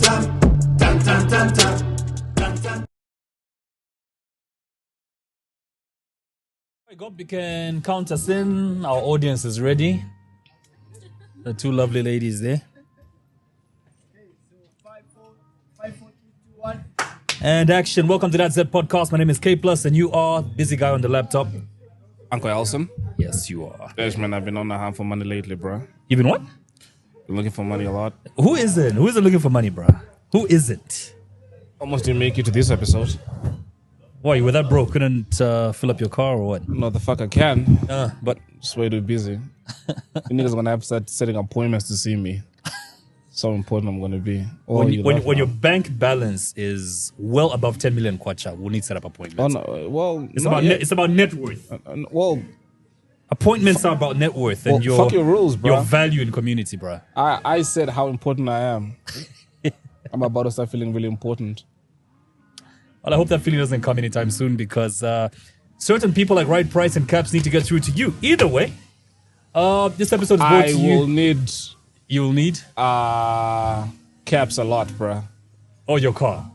Tan tan tan tan. Tan tan. I hope you can count us in. Our audience is ready. The two lovely ladies there. And action. Welcome to That Z Podcast. My name is K Plus, and you are Busy Guy on the Laptop. Uncle Elson. Yes, you are. Yes, man, I've been on the hunt for money lately, bro. You been what? Been looking for money a lot. Who isn't? Who isn't looking for money, bro? Who isn't? Almost didn't make it to this episode. Why, you were that broke? Couldn't fill up your car or what? No, the fuck I can. But Just way too busy. You niggas gonna have to start setting appointments to see me. So important I'm gonna be. when your bank balance is well above 10 million kwacha, we'll need to set up appointments. Oh no, well, It's about net worth. Well, Appointments are about net worth and Well, fuck your rules, bro. your value in community, bro. I said how important I am. I'm about to start feeling really important. Well, I hope that feeling doesn't come anytime soon because certain people like Right Price and Caps need to get through to you. Either way, this episode is brought to you. You'll need Caps a lot, bro. Oh, your car.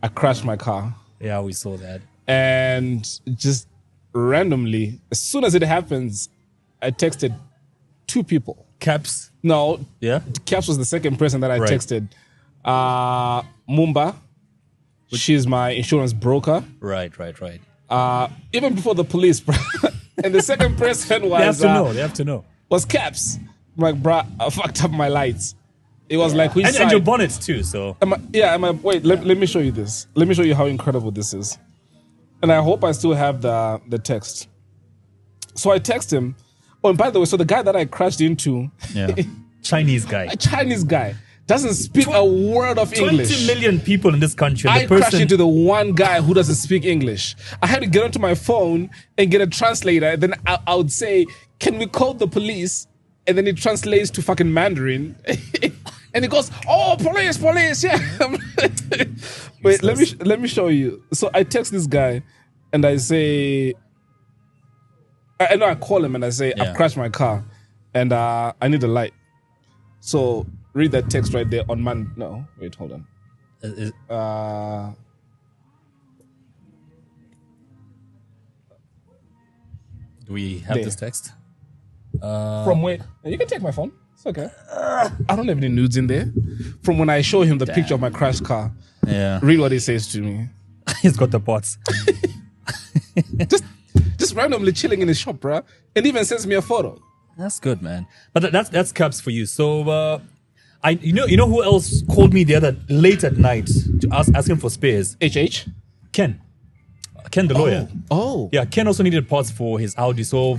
I crashed my car. Yeah, we saw that. And just randomly, as soon as it happens, I texted 2 people. Caps. No, Yeah. Caps was the second person that I Right. texted. Mumba, she's my insurance broker. Right. Even before the police, bro. And the second person was They have to know. was Caps. I'm like, bruh, I fucked up my lights. It was like, which side? And your bonnets too. So Wait, let me show you this. Let me show you how incredible this is. And I hope I still have the text. So I text him. Oh, and by the way, so the guy that I crashed into, Chinese guy. a Chinese guy, doesn't speak a word of 20 English. million people in this country. And I crashed into the one guy who doesn't speak English. I had to get onto my phone and get a translator. And then I would say, can we call the police? And then it translates to fucking Mandarin. And he goes, oh, police, yeah. Wait, let me show you. So I text this guy and I say, I call him and I say, I've crashed my car and I need a light. So read that text right there on no, wait, hold on. Do we have there. this text? From where? You can take my phone. It's okay. I don't have any nudes in there. From when I show him the picture of my crashed car, read what he says to me. He's got the parts. just randomly chilling in his shop, bruh, and even sends me a photo. That's good, man. But that's caps for you. So, you know who else called me the other late at night to ask him for spares? HH? Ken the lawyer. Oh. Yeah, Ken also needed parts for his Audi. So,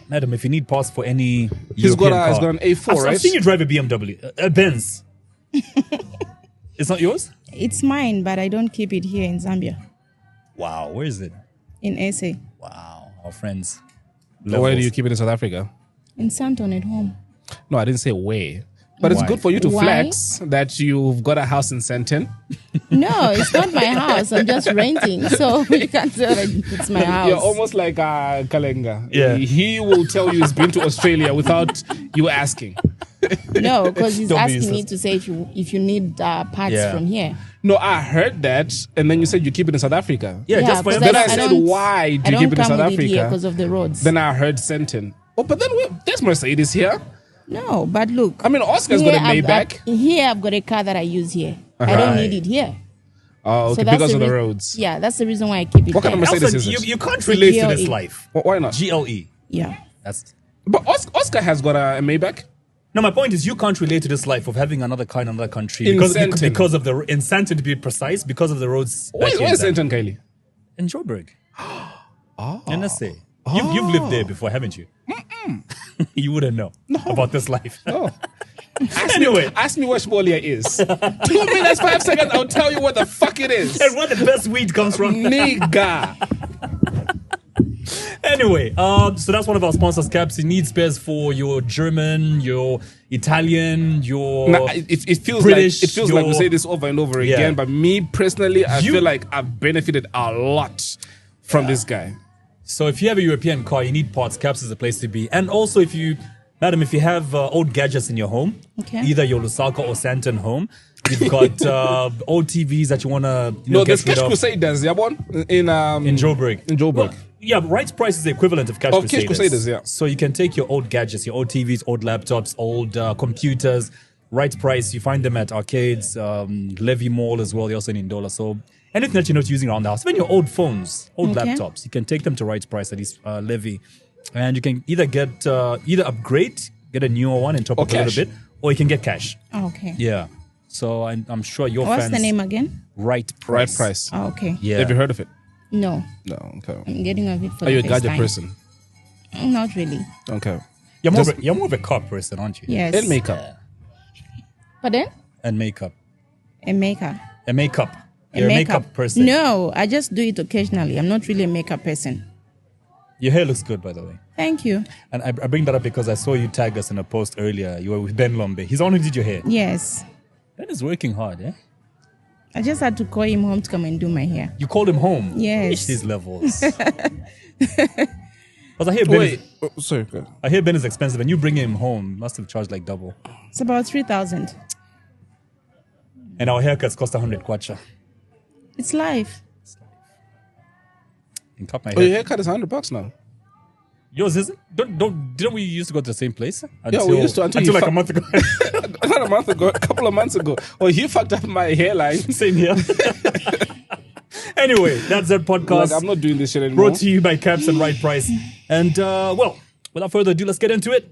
madam, if you need parts for any He's got European an A4, right? I've seen you drive a BMW, a Benz. It's not yours? It's mine, but I don't keep it here in Zambia. Wow, where is it? In SA. Wow, our friends. Where do you keep it in South Africa? In Santon at home. No, I didn't say where. But it's Why? good for you to Why? flex that you've got a house in Santon. No, it's not my house. I'm just renting. So you can't say that it's my house. You're almost like Kalenga. Yeah. He will tell you he's been to Australia without you asking. No, because he's Don't be asking me useless. to say if you need parts Yeah. from here. No, I heard that, and then you said you keep it in South Africa. Yeah, just for because Then I don't- said, don't- why do I you don't keep it in come South with it here Africa? because of the roads. Then I heard Santon. Oh, but then there's Mercedes here. No, but look. I mean, Oscar's got a Maybach. Here I've got a car that I use here. I don't Right. need it here. Oh, okay, So that's because of the rea- roads. Yeah, that's the reason why I keep it What kind of there. Mercedes Also, is it? you can't relate to this GLE. life. Why not? GLE. Yeah. That's But Oscar has got a Maybach. no. My point is, you can't relate to this life of having another car in another country In because Sandton. of the in Sandton, to be precise, because of the roads. back here in Where's Zambia. Santon, Kylie? In Joburg. In SA. You've lived there before, haven't you? You wouldn't know about this life. Oh. Anyway, Ask me where Shmolia is. 2 minutes, 5 seconds, I'll tell you what the fuck it is. and where the best weed comes from. Nigga. Anyway, so that's one of our sponsors, Caps. You need spares for your German, your Italian, your Nah, it feels British, like we say this over and over Yeah. again, but me personally, I You- feel like I've benefited a lot from this guy. So if you have a European car, you need parts. Caps is the place to be. And also, if you have old gadgets in your home, Okay. either your Lusaka or Santon home, you've got old TVs that you want to No, get there's rid Cash of Crusaders, yeah, one in Joburg. In Joburg. Well, yeah, Rights Price is the equivalent of Cash Of Crusaders. Cash Crusaders, yeah. So you can take your old gadgets, your old TVs, old laptops, old computers. Rights Price, you find them at arcades, Levy Mall as well. They also in Ndola. So anything that you're not using around the house, even your old phones, old Okay. laptops, you can take them to Rights Price at least Levy, and you can either get upgrade, get a newer one and top up a cash. little bit, or you can get cash. Oh, okay. Yeah. So I'm sure your What's fans. the name again? Right Price. Right price. Oh, okay. Yeah. Have you heard of it? No, No, okay. I'm getting of it for Are you a the first gadget time. person? Not really. Okay. You're more of a car person, aren't you? Yes. And makeup. But then And makeup. a maker. A makeup. You're a makeup person. No, I just do it occasionally. I'm not really a makeup person. Your hair looks good, by the way. Thank you. And I bring that up because I saw you tag us in a post earlier. You were with Ben Lombe. He's the one who did your hair. Yes. Ben is working hard, eh? I just had to call him home to come and do my hair. You called him home. Yes. Reach these levels. Because I hear Ben Wait. Sorry. I hear Ben is expensive, and you bring him home. Must have charged like double. It's about 3,000. And our haircuts cost 100 kwacha. It's life. And cut my Oh, your hair. haircut is $100 now. Yours isn't? Didn't we used to go to the same place? we used to until you like a fu- month ago. Not a month ago, a couple of months ago. Oh, you fucked up my hairline. Same here. Anyway, that's that podcast. Like, I'm not doing this shit anymore. Brought to you by Caps and Right Price. And, well, without further ado, let's get into it.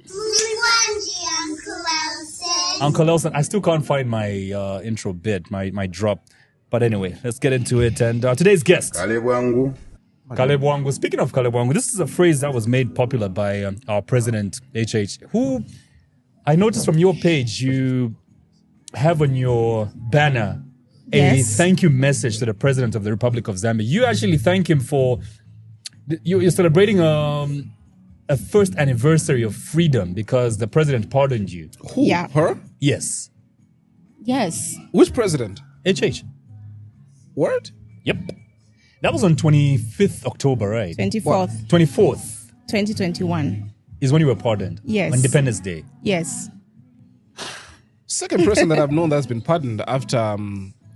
Uncle Elson, I still can't find my intro bit, my drop. But anyway, let's get into it. And today's guest, Kaleb Wangu. Speaking of Kaleb Wangu, this is a phrase that was made popular by our president, HH, who I noticed from your page you have on your banner a Yes. thank you message to the president of the Republic of Zambia. You actually thank him for you're celebrating a first anniversary of freedom because the president pardoned you. Who? Yeah. Her? Yes. Yes. Which president? HH. Word? Yep. That was on 25th October, right? 24th, 24th 2021. is when you were pardoned. Yes. On Independence Day. Yes. Second person that I've known that's been pardoned after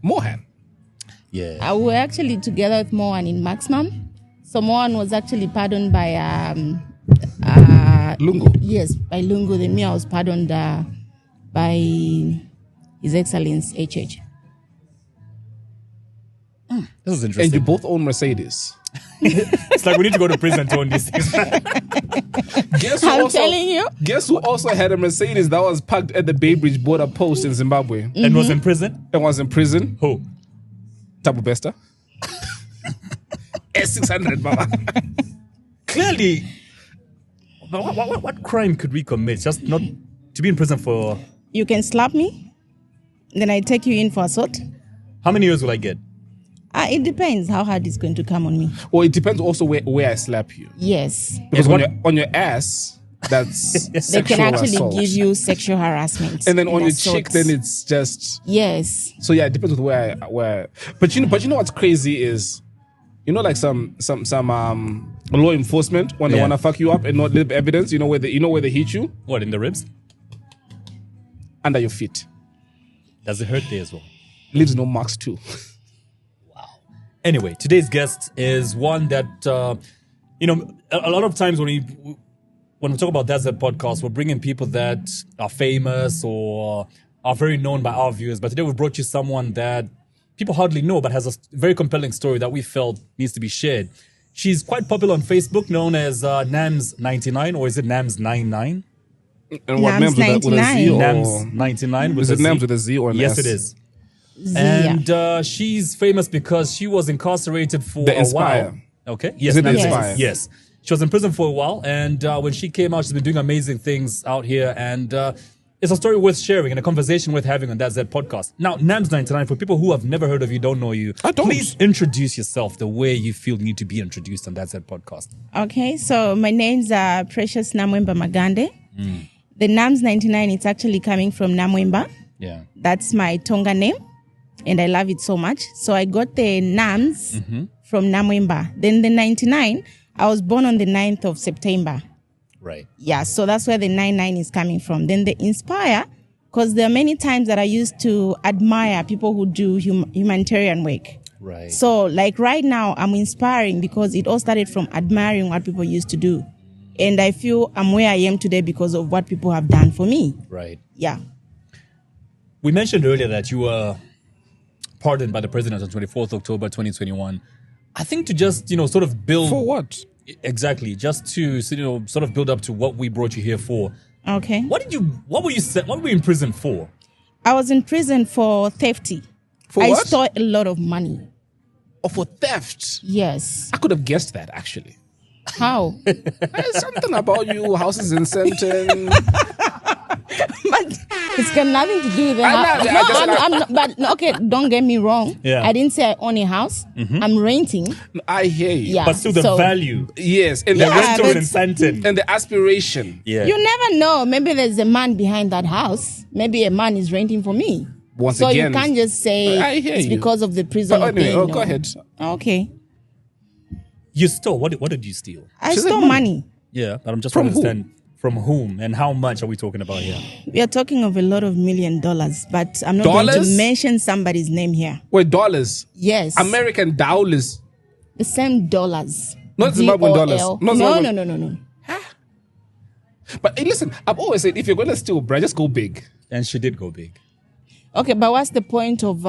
Mohan. Yeah. We were actually together with Mohan in Maximum. So Mohan was actually pardoned by Lungu. Yes, by Lungu. Then me, I was pardoned by His Excellency HH. This is And interesting. you both own Mercedes. It's like we need to go to prison to own these things. Guess who I'm telling you. Guess who also had a Mercedes that was parked at the Bay Bridge border post in Zimbabwe And was in prison? and was in prison? Who? Tabu Bester. S600, mama. Clearly, but what crime could we commit? Just not to be in prison for... You can slap me, then I take you in for assault. How many years will I get? It depends how hard it's going to come on me. Well, it depends also where I slap you. Yes. Because And on your ass, that's They sexual can actually assault. give you sexual harassment. And then on your assault. cheek, then it's just... Yes. So yeah, it depends with where. But you know what's crazy is, like some law enforcement when they Yeah. wanna fuck you up and not leave evidence. You know where they hit you What, in the ribs? under your feet. Does it hurt there as well? Leaves no marks too. Anyway, today's guest is one that, a lot of times when we talk about That's That podcast, we're bringing people that are famous or are very known by our viewers. But today we brought you someone that people hardly know, but has a very compelling story that we felt needs to be shared. She's quite popular on Facebook, known as Nams99, or is it Nams99? And what Nams names with a Z 99. or Nams99. is it names with a Z or an Yes, S? it is. Zia. And she's famous because she was incarcerated for The a Inspire. while. Okay. Yes, it The Nams Inspire? Yes. She was in prison for a while, and when she came out, she's been doing amazing things out here, and it's a story worth sharing and a conversation worth having on That's That podcast. Now, Nams99, for people who have never heard of you, don't know you, I don't. please introduce yourself the way you feel you need to be introduced on That's That podcast. Okay, so my name's Precious Namwemba Magande. The Nams99, it's actually coming from Namwemba. Yeah. That's my Tonga name, and I love it so much. So I got the Nams from Namwemba. Then the 99, I was born on the 9th of September. Right. Yeah, so that's where the 99 is coming from. Then the Inspire, because there are many times that I used to admire people who do humanitarian work. Right. So like right now, I'm inspiring because it all started from admiring what people used to do. And I feel I'm where I am today because of what people have done for me. Right. Yeah. We mentioned earlier that you were pardoned by the president on 24th October 2021. I think to just, sort of build... For what? Exactly. Just to, sort of build up to what we brought you here for. Okay. What were you in prison for? I was in prison for theft. For I what? stole a lot of money. Or for theft? Yes. I could have guessed that actually. How? There's something about you, houses in Senton. But it's got nothing to do with the I house. know, No, I just- I'm not, but no, okay, don't get me wrong. Yeah. I didn't say I own a house. I'm renting. I hear you. Yeah. But still the so- value. Yes, and The the Yeah, rental but- in Santon. and the aspiration. Yeah. You never know. Maybe there's a man behind that house. Maybe a man is renting for me. Once so again, you can't just say I hear it's you. because of the prison. But anyway, thing, go ahead. Okay. You stole. What did you steal? I She said stole money. money. Yeah, but I'm just From trying to understand from whom and how much are we talking about here? We are talking of a lot of $1 million, but I'm not going Dollars? to mention somebody's name here. Wait, dollars. Yes. American dollars. The same dollars. Not Zimbabwean dollars. DOL. Not No, Zimbabwean- no. But hey, listen, I've always said if you're going to steal, bruh, just go big. And she did go big. Okay, but what's the point of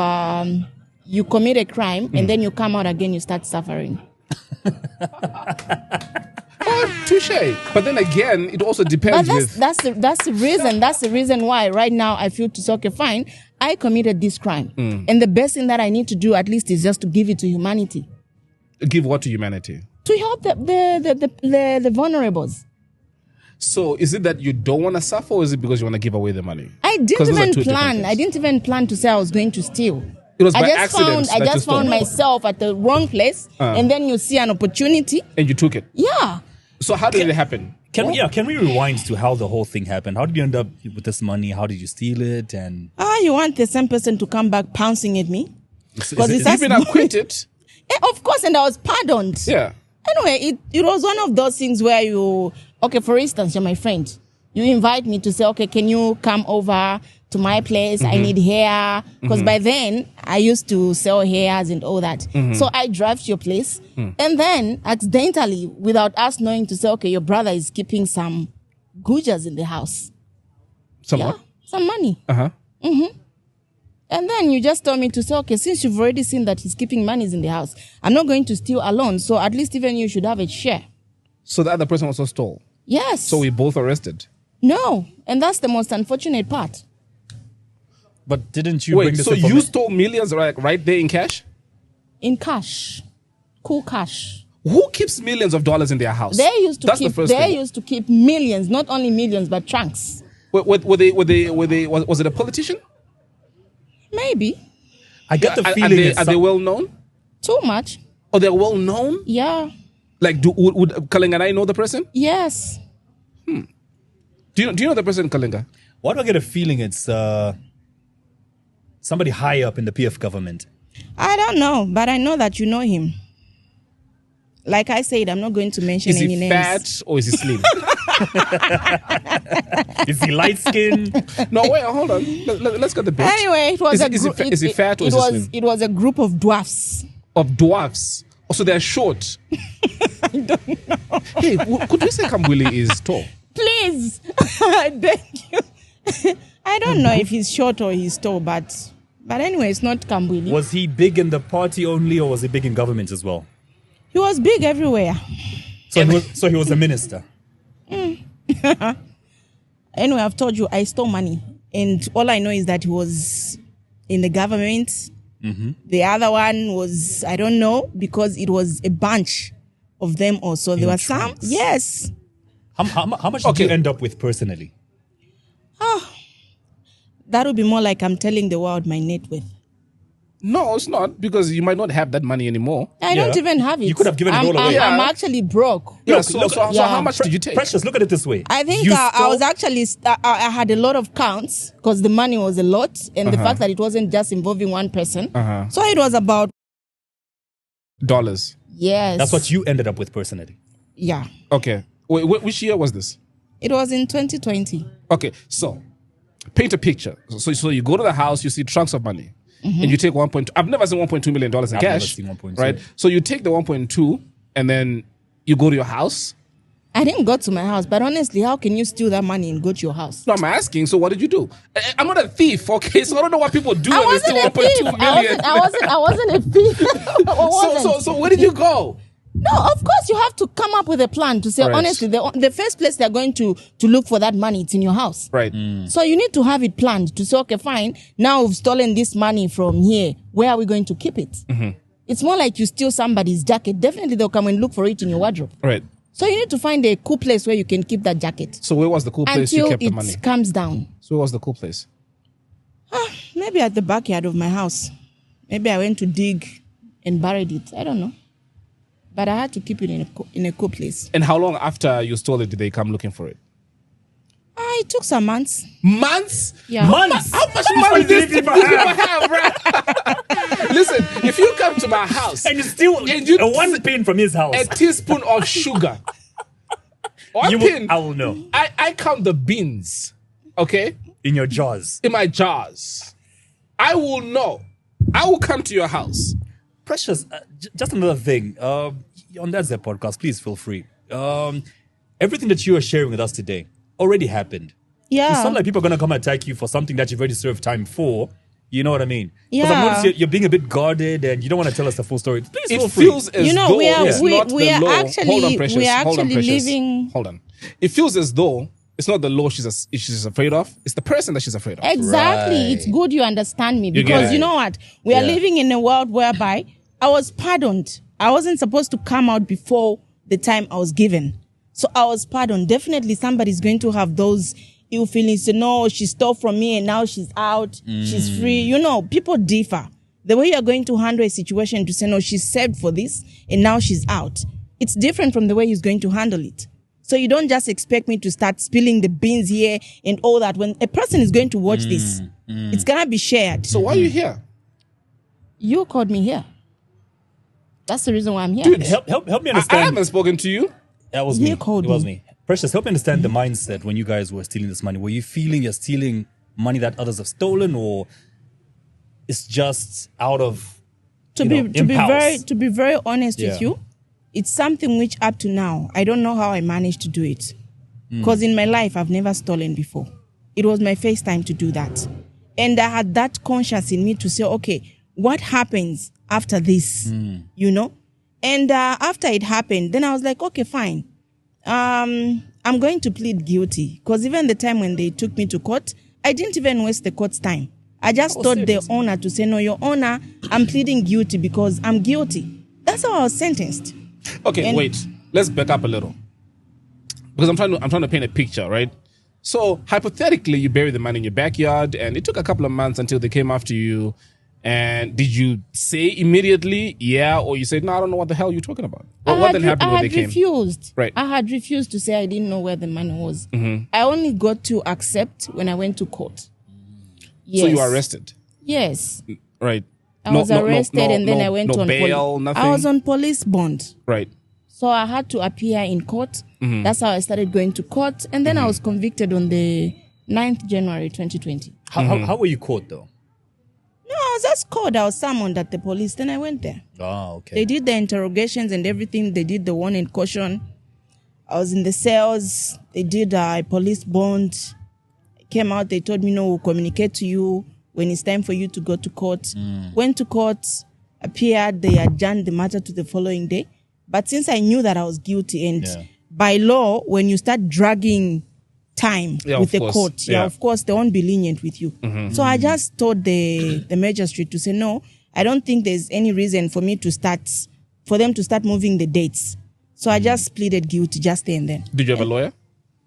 you commit a crime and then you come out again, you start suffering? Oh, touche. But then again, it also But depends with. that's the reason. That's the reason why right now I feel to say, okay, fine, I committed this crime, and the best thing that I need to do at least is just to give it to humanity, Give what to humanity? to help the vulnerables. So is it that you don't want to suffer, or is it because you want to give away the money? I 'Cause didn't those are even two different plan. things. I didn't even plan to say I was going to steal. It was I by just accident found that you stole. myself at the wrong place, and then you see an opportunity. And you took it. Yeah. So how did it happen? Can we rewind to how the whole thing happened? How did you end up with this money? How did you steal it? And You want the same person to come back pouncing at me? Because it's You've been acquitted. Of course, and I was pardoned. Yeah. Anyway, it was one of those things where for instance, you're my friend. You invite me to say, okay, can you come over to my place? I need hair. Because by then, I used to sell hairs and all that. So I drive to your place. And then, accidentally, without us knowing, to say, okay, your brother is keeping some gujas in the house. Some Yeah, what? some money. Uh-huh. And then you just told me to say, okay, since you've already seen that he's keeping monies in the house, I'm not going to steal alone. So at least even you should have a share. So the other person also stole. Yes. So we both arrested. No. And that's the most unfortunate part. But didn't you bring Wait, this so you information? stole millions right there in cash? In cash. Cool cash. Who keeps millions of dollars in their house? They used to That's keep the first they thing. used to keep millions, not only millions, but chunks. Was it a politician? Maybe. I get the Are feeling they, it's are they well known? Too much. Or they're well known? Yeah. Like, would Kalinga and I know the person? Yes. Do you know the person, Kalinga? Why do I get a feeling it's somebody high up in the PF government? I don't know, but I know that you know him. Like I said, I'm not going to mention Is any he names. fat or is he slim? Is he light skinned? No, wait, hold on. Let's get the bitch. Anyway, it was Is a it- is group. it fa- is he fat or is he slim? It was a group of dwarfs. Of dwarfs. Oh, so they're short. I don't know. Hey, could we say Kambwili is tall? Please, I beg you. I don't know if he's short or he's tall, but anyway, it's not Kambwili. Was he big in the party only, or was he big in government as well? He was big everywhere. So he was a minister. Anyway, I've told you I stole money, and all I know is that he was in the government. The other one was, I don't know, because it was a bunch of them also. There were some. trunks. Yes. How much did you end up with personally? That would be more like I'm telling the world my net worth. No, it's not, because you might not have that money anymore. I don't Yeah. even have it. You could have given it I'm, all away. I'm Yeah. actually broke. Yeah, Look, so yeah. how much did you take? Precious, look at it this way. I think You I stole- was actually, I had a lot of counts because the money was a lot, and the fact that it wasn't just involving one person. So it was about, Dollars. yes. That's what you ended up with personally. Yeah. Okay. Wait, which year was this? It was in 2020. Okay, so paint a picture. So you go to the house, you see trunks of money, and you take 1.2. I've never seen $1.2 million in I've never cash. seen 1.2. Right? So you take the 1.2, and then you go to your house. I didn't go to my house, but honestly, how can you steal that money and go to your house? No, I'm asking. So what did you do? I'm not a thief, okay? So I don't know what people do I when they wasn't steal a thief. 1.2 million. I wasn't a thief. I wasn't. So where did you go? No, of course you have to come up with a plan to say, Right. honestly, the first place they're going to look for that money, it's in your house. Right. So you need to have it planned to say, okay, fine, now we've stolen this money from here. Where are we going to keep it? It's more like you steal somebody's jacket. Definitely they'll come and look for it in your wardrobe. Right. So you need to find a cool place where you can keep that jacket So where was the cool place you until kept the money? it comes down. So where was the cool place? Maybe at the backyard of my house. Maybe I went to dig and buried it. I don't know. But I had to keep it in a cool place. And how long after you stole it did they come looking for it? It took some months. Months? Yeah. Months. How much money do these people have, right? Listen, if you come to my house And you steal And you- a one pin from his house. a teaspoon of sugar, one You pin, will, I will know. I count the beans, okay, In your jaws. in my jars. I will know. I will come to your house. Precious, just another thing. On that Zep podcast, please feel free. Everything that you are sharing with us today already happened. Yeah. It's not like people are going to come attack you for something that you've already served time for. You know what I mean? Because Yeah. I've noticed you're being a bit guarded and you don't want to tell us the full story. Please It feel free. feels as You know, though we are- it's we- not we the are law. actually- Hold on, Precious. we are Hold on, actually Precious. living- Hold on. It feels as though it's not the law she's afraid of. It's the person that she's afraid of. Exactly. Right. It's good you understand me get because it. you know what? We are Yeah. living in a world whereby I was pardoned. I wasn't supposed to come out before the time I was given. So I was pardoned. Definitely somebody's going to have those ill feelings to know she stole from me and now she's out. She's free. You know, people differ. The way you're going to handle a situation to say, no, she's saved for this and now she's out. It's different from the way he's going to handle it. So you don't just expect me to start spilling the beans here and all that. When a person is going to watch this, it's going to be shared. So why are you here? You called me here. That's the reason why I'm here. Dude, help me I understand. haven't spoken to you. That was He me. called It was me. me. Precious, help me understand the mindset when you guys were stealing this money. Were you feeling you're stealing money that others have stolen, or it's just out of impulse? to be very honest Yeah. with you, it's something which up to now I don't know how I managed to do it. Because in my life, I've never stolen before. It was my first time to do that. And I had that conscience in me to say, okay, what happens after this? You know? And after it happened, then I was like, okay, fine. I'm going to plead guilty. Because even the time when they took me to court, I didn't even waste the court's time. I just told the owner to say, no, Your Honor, I'm pleading guilty because I'm guilty. That's how I was sentenced. Okay, wait. Let's back up a little. Because I'm trying to paint a picture, right? So hypothetically, you buried the man in your backyard, and it took a couple of months until they came after you. And did you say immediately, yeah, or you said, no, I don't know what the hell you're talking about? What then happened when they came? Right. I had refused to say I didn't know where the man was. I only got to accept when I went to court. Yes. So you were arrested? Yes. Right. I was arrested and then I went on bail, nothing? I was on police bond. Right. So I had to appear in court. That's how I started going to court. And then I was convicted on the 9th January 2020. How were you caught though? No, I was just called. I was summoned at the police. Then I went there. Oh, okay. They did the interrogations and everything. They did the warning and caution. I was in the cells. They did a police bond. I came out. They told me, no, we'll communicate to you when it's time for you to go to court. Went to court, appeared. They adjourned the matter to the following day. But since I knew that I was guilty, and by law, when you start dragging time with the court, of course, they won't be lenient with you. So I just told the magistrate to say, no, I don't think there's any reason for them to start moving the dates. So I just pleaded guilty just there and then. Did you have a lawyer?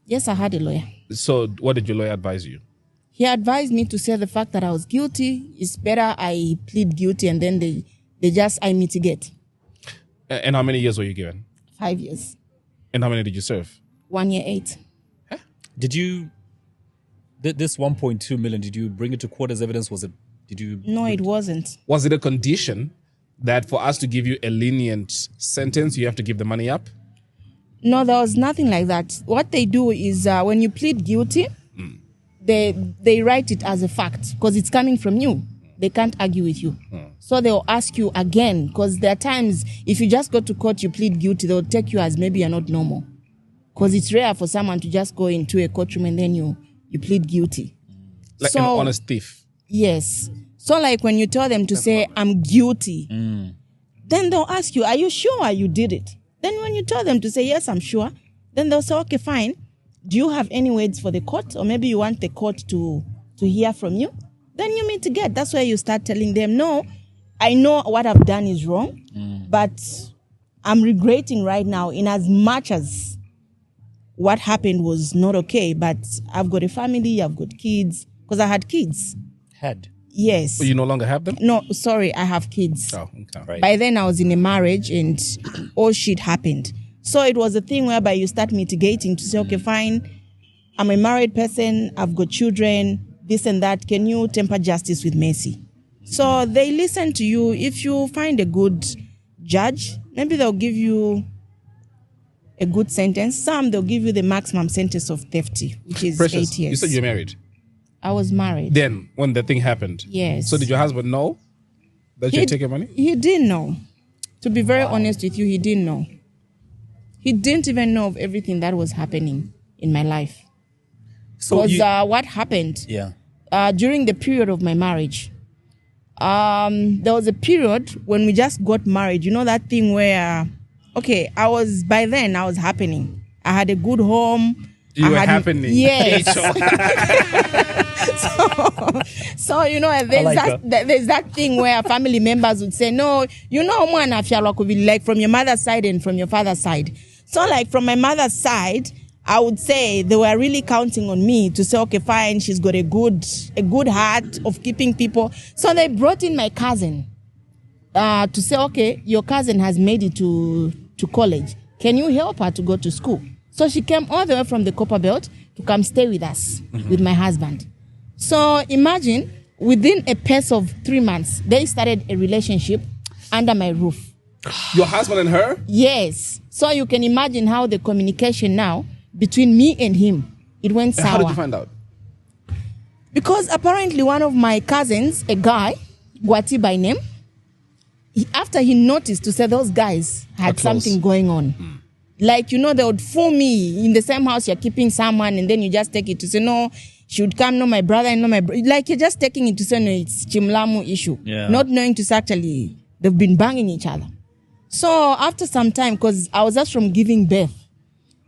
Yes, I had a lawyer. So what did your lawyer advise you? He advised me to say the fact that I was guilty. It's better I plead guilty and then I mitigate. And how many years were you given? 5 years. And how many did you serve? 1 year, 8. Huh? Did you, this 1.2 million, did you bring it to court as evidence? No, it wasn't. Was it a condition that for us to give you a lenient sentence, you have to give the money up? No, there was nothing like that. What they do is when you plead guilty, they write it as a fact because it's coming from you. They can't argue with you. So they'll ask you again, because there are times if you just go to court, you plead guilty, they'll take you as maybe you're not normal. Because it's rare for someone to just go into a courtroom and then you plead guilty. Like an honest thief. Yes. So like when you tell them to say, I'm guilty, then they'll ask you, are you sure you did it? Then when you tell them to say, yes, I'm sure, then they'll say, okay, fine. Do you have any words for the court? Or maybe you want the court to hear from you? Then you mitigate. That's where you start telling them, no, I know what I've done is wrong, but I'm regretting right now in as much as what happened was not okay, but I've got a family, I've got kids, because I had kids. Yes. But you no longer have them? No, sorry, I have kids. Oh, okay. Right. By then I was in a marriage and all shit happened. So it was a thing whereby you start mitigating to say, okay, fine, I'm a married person, I've got children, this and that, can you temper justice with mercy? So they listen to you. If you find a good judge, maybe they'll give you a good sentence. Some, they'll give you the maximum sentence of theft, which is Precious, 8 years. you said you're married? I was married. Then, when the thing happened? Yes. So did your husband know that you're taking money? He didn't know. To be very honest with you, he didn't know. He didn't even know of everything that was happening in my life. So Because what happened during the period of my marriage, there was a period when we just got married. You know that thing where, by then I was happening. I had a good home. You were happening. Yes. so you know, there's that thing where family members would say, no, you know, like from your mother's side and from your father's side. So like from my mother's side, I would say they were really counting on me to say, okay, fine, she's got a good heart of keeping people. So they brought in my cousin to say, okay, your cousin has made it to college. Can you help her to go to school? So she came all the way from the Copper Belt to come stay with us, with my husband. So imagine, within a pace of 3 months, they started a relationship under my roof. Your husband and her? Yes. So you can imagine how the communication now between me and him, it went sour. How did you find out? Because apparently one of my cousins, a guy, Gwati by name, after he noticed to say those guys had something going on, Like, they would fool me in the same house. You're keeping someone, and then you just take it to say, no, she would come, no, my brother, and no, my like, you're just taking it to say, no, it's Chimlamu issue. Yeah. Not knowing to say actually they've been banging each other. So after some time, because I was just from giving birth,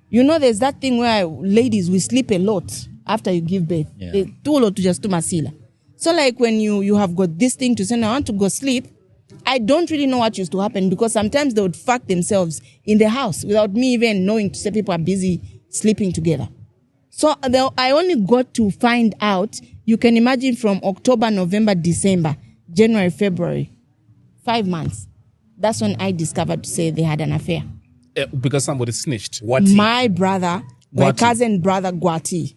there's that thing where ladies, we sleep a lot after you give birth. Yeah. They too lot to just to masila. So like when you have got this thing to say, no, I want to go sleep, I don't really know what used to happen, because sometimes they would fuck themselves in the house without me even knowing to say people are busy sleeping together. So I only got to find out, you can imagine, from October, November, December, January, February, 5 months. That's when I discovered to say they had an affair. Because somebody snitched. What? My brother, my Guati. cousin brother Guati,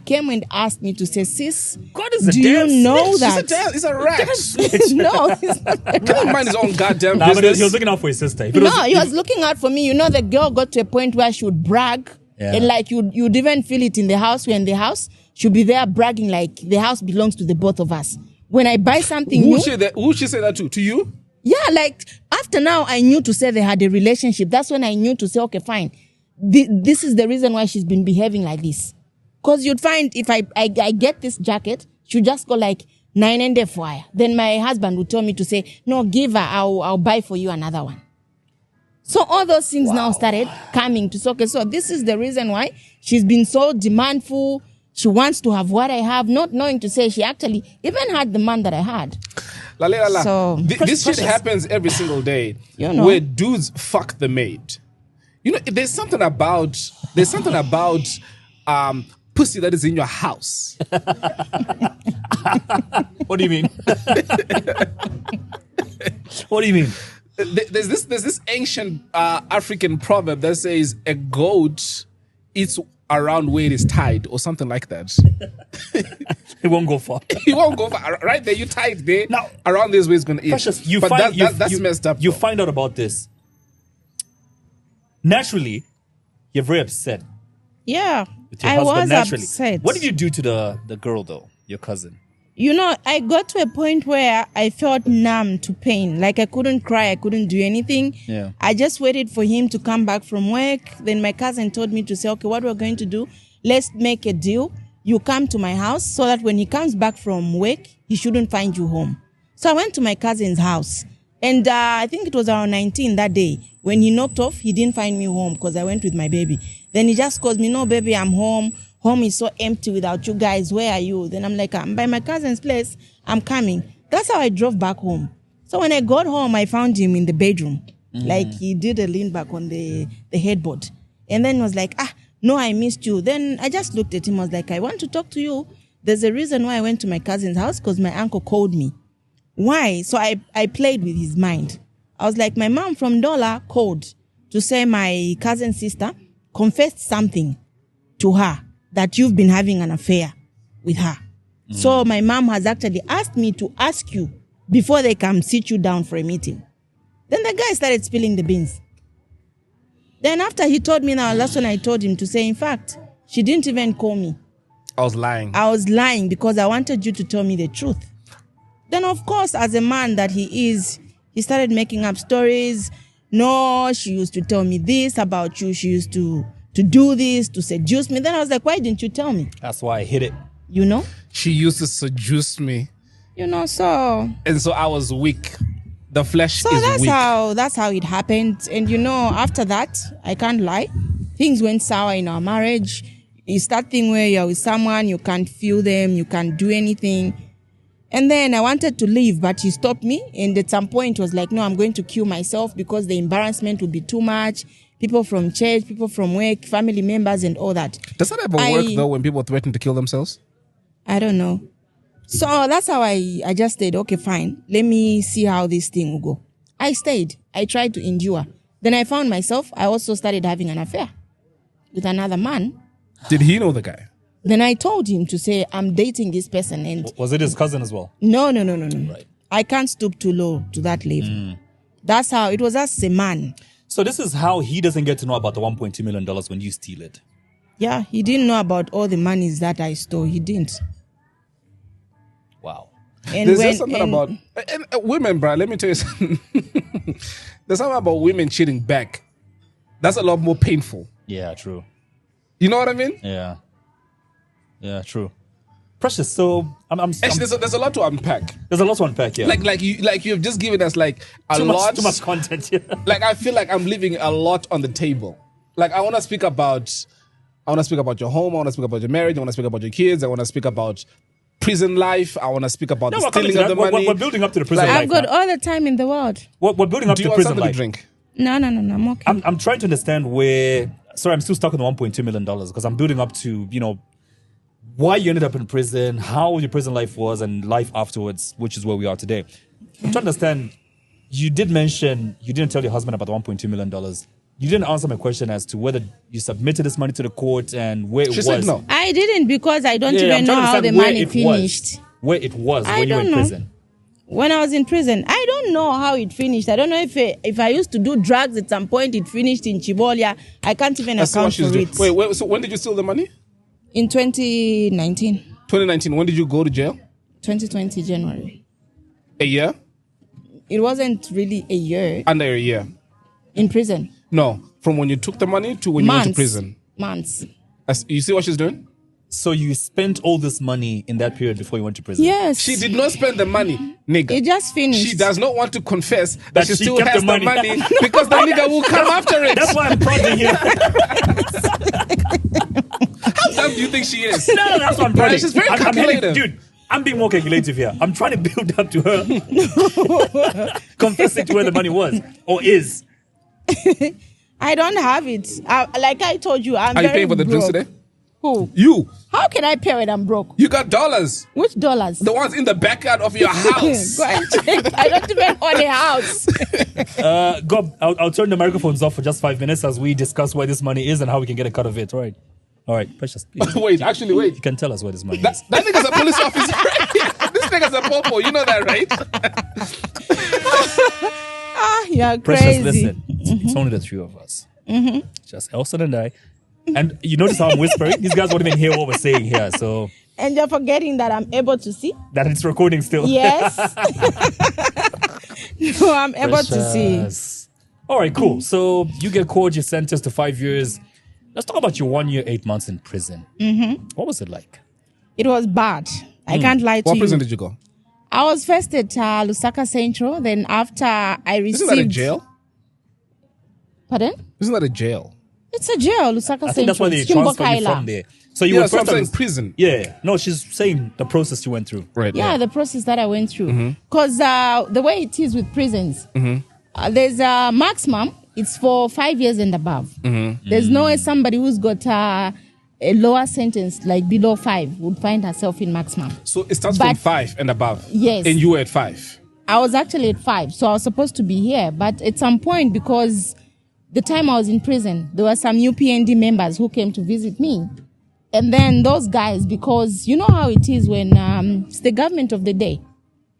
came and asked me to say, sis, God is a do damn you know snitch. that? He's a rat. No, he's not a He don't rat. mind his own goddamn Nah, but business. he was looking out for his sister. If it No, he was looking out for me. The girl got to a point where she would brag. Yeah. And like you'd even feel it in the house. We're in the house. She'll be there bragging like the house belongs to the both of us. When I buy something Who new. she say that to? To you? Yeah, like after now I knew to say they had a relationship. That's when I knew to say, okay, fine. This is the reason why she's been behaving like this. Because you'd find if I get this jacket, she'll just go like 9 and a fire. Then my husband would tell me to say, no, give her, I'll buy for you another one. So all those things now started coming to say, okay, so this is the reason why she's been so demandful. She wants to have what I have, not knowing to say she actually even had the man that I had. La. So, This shit precious. happens every single day. Where dudes fuck the maid. There's something about pussy that is in your house. What do you mean? What do you mean? There's this ancient African proverb that says a goat eats around where it is tied, or something like that. It won't go far. You won't go far. Right there, you tie it there. Now, around this way it's going to eat. Precious, That's messed up. You though. find out about this. Naturally, you're very upset Yeah, with your I husband. was Naturally, upset. what did you do to the girl though, your cousin? I got to a point where I felt numb to pain. Like I couldn't cry, I couldn't do anything. Yeah. I just waited for him to come back from work. Then my cousin told me to say, okay, what we're going to do, let's make a deal. You come to my house so that when he comes back from work, he shouldn't find you home. So I went to my cousin's house. And I think it was around 19 that day. When he knocked off, he didn't find me home because I went with my baby. Then he just calls me, no, baby, I'm home. Home is so empty without you guys. Where are you? Then I'm like, I'm by my cousin's place. I'm coming. That's how I drove back home. So when I got home, I found him in the bedroom. Like he did a lean back on the headboard. And then was like, no, I missed you. Then I just looked at him. I was like, I want to talk to you. There's a reason why I went to my cousin's house, because my uncle called me. Why? So I played with his mind. I was like, my mom from Dola called to say my cousin's sister confessed something to her, that you've been having an affair with her. So my mom has actually asked me to ask you before they come sit you down for a meeting. Then the guy started spilling the beans. Then after he told me now, that's when I told him to say, in fact, she didn't even call me. I was lying. I was lying because I wanted you to tell me the truth. Then, of course, as a man that he is, he started making up stories. No, she used to tell me this about you. She used to do this, to seduce me. Then I was like, why didn't you tell me? That's why I hit it. She used to seduce me. So... And so I was weak. The flesh So is that's weak. that's how it happened. And after that, I can't lie, things went sour in our marriage. It's that thing where you're with someone, you can't feel them, you can't do anything. And then I wanted to leave, but he stopped me. And at some point was like, no, I'm going to kill myself because the embarrassment would be too much. People from church, people from work, family members and all that. Does that ever work though when people threaten to kill themselves? I don't know. So that's how I just stayed. Okay, fine. Let me see how this thing will go. I stayed. I tried to endure. Then I found myself, I also started having an affair with another man. Did he know the guy? Then I told him to say, I'm dating this person. And Was it his cousin as well? no. Right. I can't stoop too low to that level. That's how, it was as a man. So this is how he doesn't get to know about the $1.2 million when you steal it. Yeah, he didn't know about all the monies that I stole. He didn't. Wow. And There's just something about women, bro. Let me tell you something. There's something about women cheating back. That's a lot more painful. Yeah, true. You know what I mean? Yeah, true. Precious. So Actually, there's a lot to unpack. there's a lot to unpack. Yeah, Like you've just given us like a too lot. much content. Yeah. Like I feel like I'm leaving a lot on the table. Like I want to speak about your home. I want to speak about your marriage. I want to speak about your kids. I want to speak about prison life. I want to speak about the we're coming stealing to of the that. money. We're building up to the prison Like, life. I've got now. all the time in the world. We're building up Do to you want prison something life. to drink? No, I'm okay. I'm trying to understand where. Sorry, I'm still stuck on the $1.2 million because I'm building up to why you ended up in prison, how your prison life was, and life afterwards, which is where we are today. I'm trying to understand. You did mention you didn't tell your husband about the $1.2 million. You didn't answer my question as to whether you submitted this money to the court and where it was. She said no. I didn't because I don't I'm even know trying to how the understand where money it finished. where it was I when you were in don't know. prison. When I was in prison, I don't know how it finished. I don't know if I used to do drugs at some point, it finished in Chibolia. I can't even That's what account she's for doing. it. Wait. So when did you steal the money? In 2019, 2019. When did you go to jail? 2020 January. A year? It wasn't really a year Under a year. in prison. No, from when you took the money to when you went to prison. Months. You see what she's doing? So you spent all this money in that period before you went to prison? Yes. She did not spend the money, nigga. It just finished. She does not want to confess that she she still kept has the the money. money because the nigga will come after it. That's why I'm prodding here. How dumb do you think she is? No, that's what I'm prodding. She's very I'm calculative. dude, I'm being more calculative here. I'm trying to build up to her confessing to where the money was or is. I don't have it. Like I told you, I'm Are you very paying for the broke. drinks today? Who? You. How can I pay when I'm broke? You got dollars. Which dollars? The ones in the backyard of your house. Go and check. I don't even own a house. Gob, I'll turn the microphones off for just 5 minutes as we discuss where this money is and how we can get a cut of it. All right, Precious, please. Wait. You can tell us where this money is. That nigga's a police officer. This nigga's a popo. You know that, right? You're Precious, crazy. listen. It's only the three of us. Just Elson and I. And you notice how I'm whispering? These guys won't even hear what we're saying here. So And you're forgetting that I'm able to see? that it's recording still. Yes. No, I'm able to see. Precious. All right, cool. So you get caught, you're sentenced to 5 years. Let's talk about your 1 year, 8 months in prison. What was it like? It was bad. I can't lie to What you. prison did you go? I was first at Lusaka Central. Then after I received... Isn't that a jail? Pardon? Isn't that a jail? It's a jail, Lusaka Central. I think that's why they transfer you from there. So you Yeah, were that's what I'm first saying. at- Prison. Yeah. No, she's saying the process you went through. Right. Yeah, the process that I went through. Mm-hmm. Because the way it is with prisons, there's a maximum, it's for 5 years and above. Mm-hmm. There's no way somebody who's got a lower sentence, like below 5, would find herself in maximum. So it starts from But- 5 and above. Yes. And you were at 5. I was actually at 5, so I was supposed to be here. But at some point, because the time I was in prison, there were some UPND members who came to visit me. And then those guys, because you know how it is when it's the government of the day.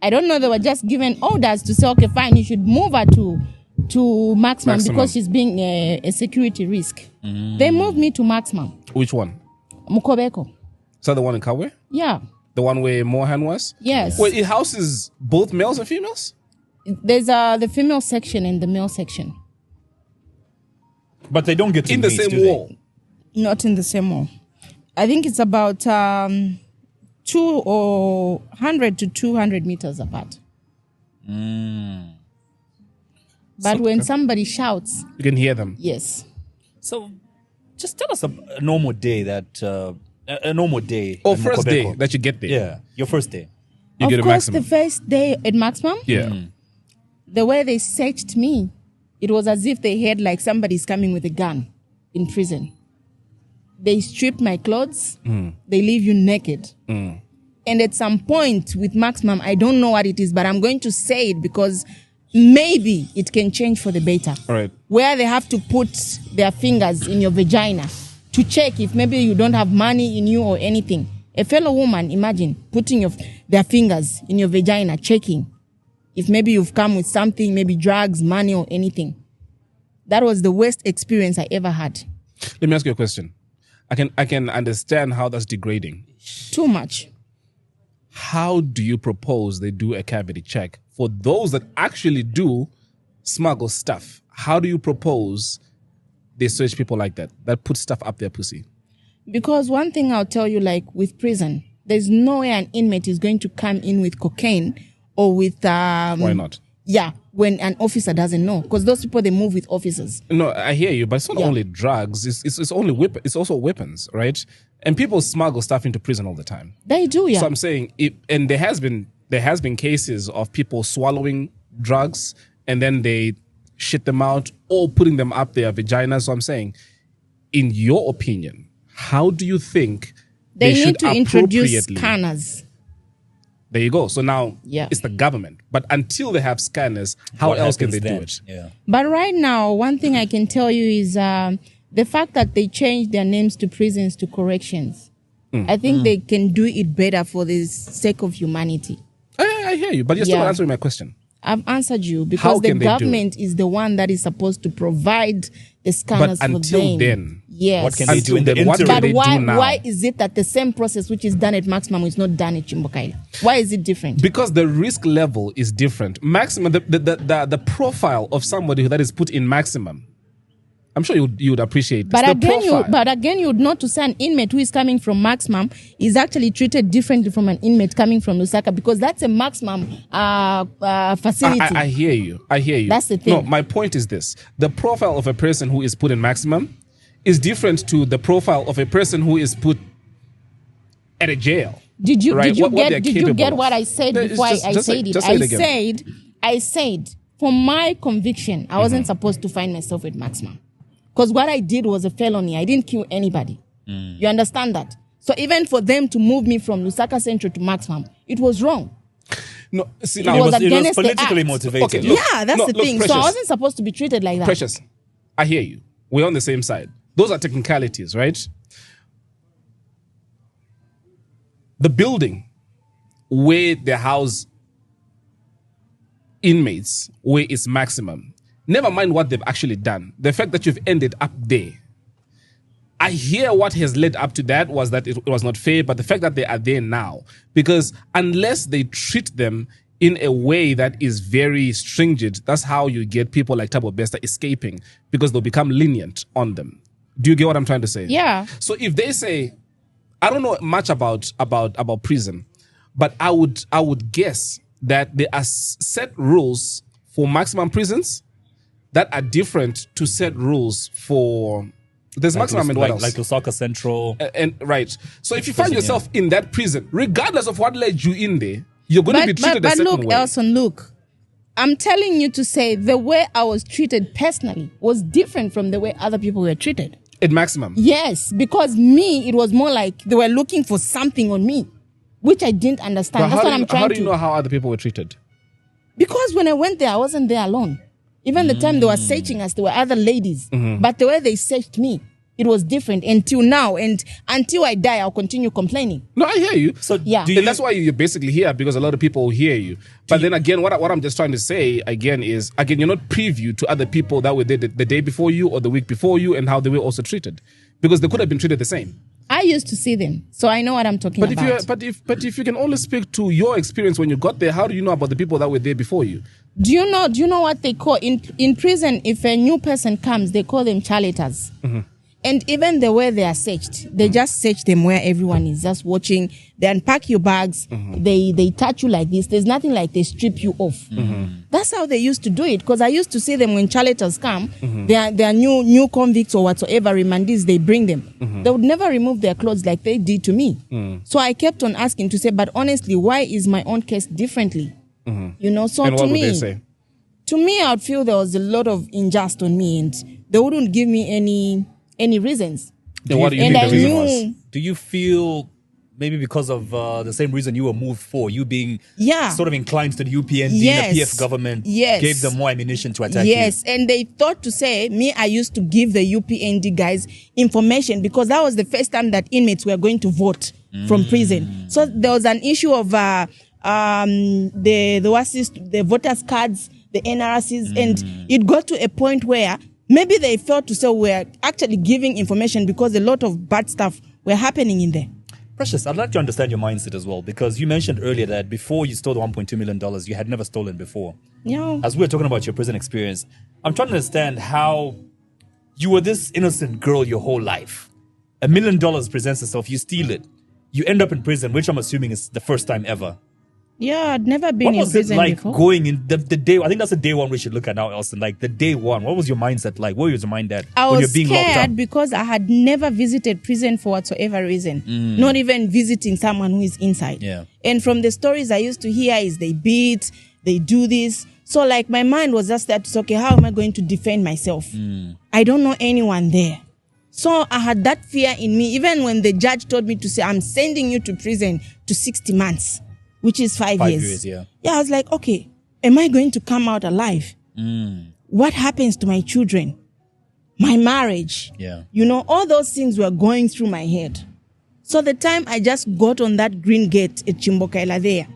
I don't know, they were just given orders to say, okay, fine, you should move her to maximum because she's being a security risk. They moved me to maximum. Which one? Mukobeko. Is that the one in Kawe? Yeah. The one where Mohan was? Yes. Wait, it houses both males and females? There's the female section and the male section. But they don't get to In the meet, same do they? wall. Not in the same wall. I think it's about 100 to 200 meters apart. But when somebody shouts, You can hear them. yes. So just tell us a normal day that a normal day. Or in first day Mukobeko. that you get there. Yeah, your first day. You Of get a course, maximum. the first day at maximum, Yeah. the way they searched me, it was as if they had like somebody's coming with a gun in prison. They strip my clothes. They leave you naked. And at some point with maximum, I don't know what it is, but I'm going to say it because maybe it can change for the better. All right. Where they have to put their fingers in your vagina to check if maybe you don't have money in you or anything. A fellow woman, imagine putting their fingers in your vagina, checking if maybe you've come with something, maybe drugs, money or anything. That was the worst experience I ever had. Let me ask you a question. I can understand how that's degrading. Too much. How do you propose they do a cavity check for those that actually do smuggle stuff? How do you propose they search people like that put stuff up their pussy? Because one thing I'll tell you, like with prison, there's no way an inmate is going to come in with cocaine or with Why not? Yeah, when an officer doesn't know, because those people, they move with officers. No, I hear you, but it's not only drugs. It's only it's also weapons, right? And people smuggle stuff into prison all the time. They do, yeah. So I'm saying, and there has been cases of people swallowing drugs and then they shit them out or putting them up their vagina. So I'm saying, in your opinion, how do you think they need should to introduce appropriately- scanners? There you go. So now it's the government. But until they have scanners, how What else can happens they then? do it? Yeah. But right now, one thing I can tell you is the fact that they changed their names to prisons to corrections. I think they can do it better for the sake of humanity. I hear you, but you're still not answering my question. I've answered you because How the can they do it? government is the one that is supposed to provide the scanners But for until them. then, Yes. What can they do in the Until then, what interim? can But they do now? why is it that the same process which is done at maximum is not done at Chimbokaila? Why is it different? Because the risk level is different. Maximum, the profile of somebody that is put in maximum, I'm sure you would appreciate this. But The profile. again, you would know to say an inmate who is coming from maximum is actually treated differently from an inmate coming from Lusaka, because that's a maximum facility. I hear you. I hear you. That's the thing. No, my point is this. The profile of a person who is put in maximum is different to the profile of a person who is put at a jail. Did you right? What they're get capable what of. I said No, before just I say- said it? just say it again. I said for my conviction, I wasn't supposed to find myself at maximum. Because what I did was a felony. I didn't kill anybody. You understand that? So even for them to move me from Lusaka Central to maximum, it was wrong. No, see, It now, was It was against the politically act. motivated. Okay, look, Yeah, that's no, the look, thing. So I Precious. wasn't supposed to be treated like that. Precious, I hear you. We're on the same side. Those are technicalities, right? The building where they house inmates, where it's maximum, never mind what they've actually done. The fact that you've ended up there. I hear what has led up to that was that it was not fair, but the fact that they are there now, because unless they treat them in a way that is very stringent, that's how you get people like Thabo Bester escaping, because they'll become lenient on them. Do you get what I'm trying to say? Yeah. So if they say, I don't know much about prison, but I would guess that there are set rules for maximum prisons that are different to set rules for there's maximum and what else? Like Lusaka Central. And right. So if you find yourself in that prison, regardless of what led you in there, you're going to be treated a certain look, way. Elson, look. I'm telling you to say the way I was treated personally was different from the way other people were treated. At maximum. Yes, because me, it was more like they were looking for something on me, which I didn't understand. But That's what I'm trying how to. do you know how other people were treated? Because when I went there, I wasn't there alone. Even the time they were searching us, there were other ladies. But the way they searched me, it was different until now. And until I die, I'll continue complaining. No, I hear you. So Yeah. do And you, that's why you're basically here, because a lot of people will hear you. But then again, what I'm just trying to say again is, again, you're not preview to other people that were there the day before you or the week before you and how they were also treated. Because they could have been treated the same. I used to see them, so I know what I'm talking But about. if you can only speak to your experience when you got there, how do you know about the people that were there before you? Do you know what they call in prison? If a new person comes, they call them charlatans. And even the way they are searched, they just search them where everyone is just watching. They unpack your bags. They touch you like this. There's nothing like they strip you off. That's how they used to do it. Because I used to see them when charlatans come. They are new convicts or whatsoever remandees. They bring them. They would never remove their clothes like they did to me. So I kept on asking to say, but honestly, why is my own case differently? You know. So And to what would me, they say? to me, I would feel there was a lot of injustice on me, and they wouldn't give me any reasons. Then what do you And think I the reason knew- was? do you feel maybe because of the same reason you were moved for, you being Yeah. sort of inclined to the UPND, Yes. the PF government Yes. gave them more ammunition to attack you? Yes, and they thought to say, me, I used to give the UPND guys information because that was the first time that inmates were going to vote from prison. So there was an issue of the voters cards, the NRCs, and it got to a point where maybe they felt to say we're actually giving information because a lot of bad stuff were happening in there. Precious, I'd like to understand your mindset as well, because you mentioned earlier that before you stole the $1.2 million, you had never stolen before. You know, As we were talking about your prison experience, I'm trying to understand how you were this innocent girl your whole life. $1 million presents itself. You steal it. You end up in prison, which I'm assuming is the first time ever. Yeah, I'd never been What in was it prison like before. going in the day? I think that's the day one we should look at now, Elson. Like the day one. What was your mindset like? What was your mind at I when was you're being locked up? scared because I had never visited prison for whatsoever reason. Not even visiting someone who is inside. Yeah. And from the stories I used to hear is they beat, they do this. So like my mind was just that, okay, how am I going to defend myself? I don't know anyone there. So I had that fear in me. Even when the judge told me to say, I'm sending you to prison to 60 months, which is 5 years. 5 years, yeah. Yeah, I was like, okay, am I going to come out alive? What happens to my children? My marriage? Yeah. You know, all those things were going through my head. So the time I just got on that green gate at Chimbokaila there,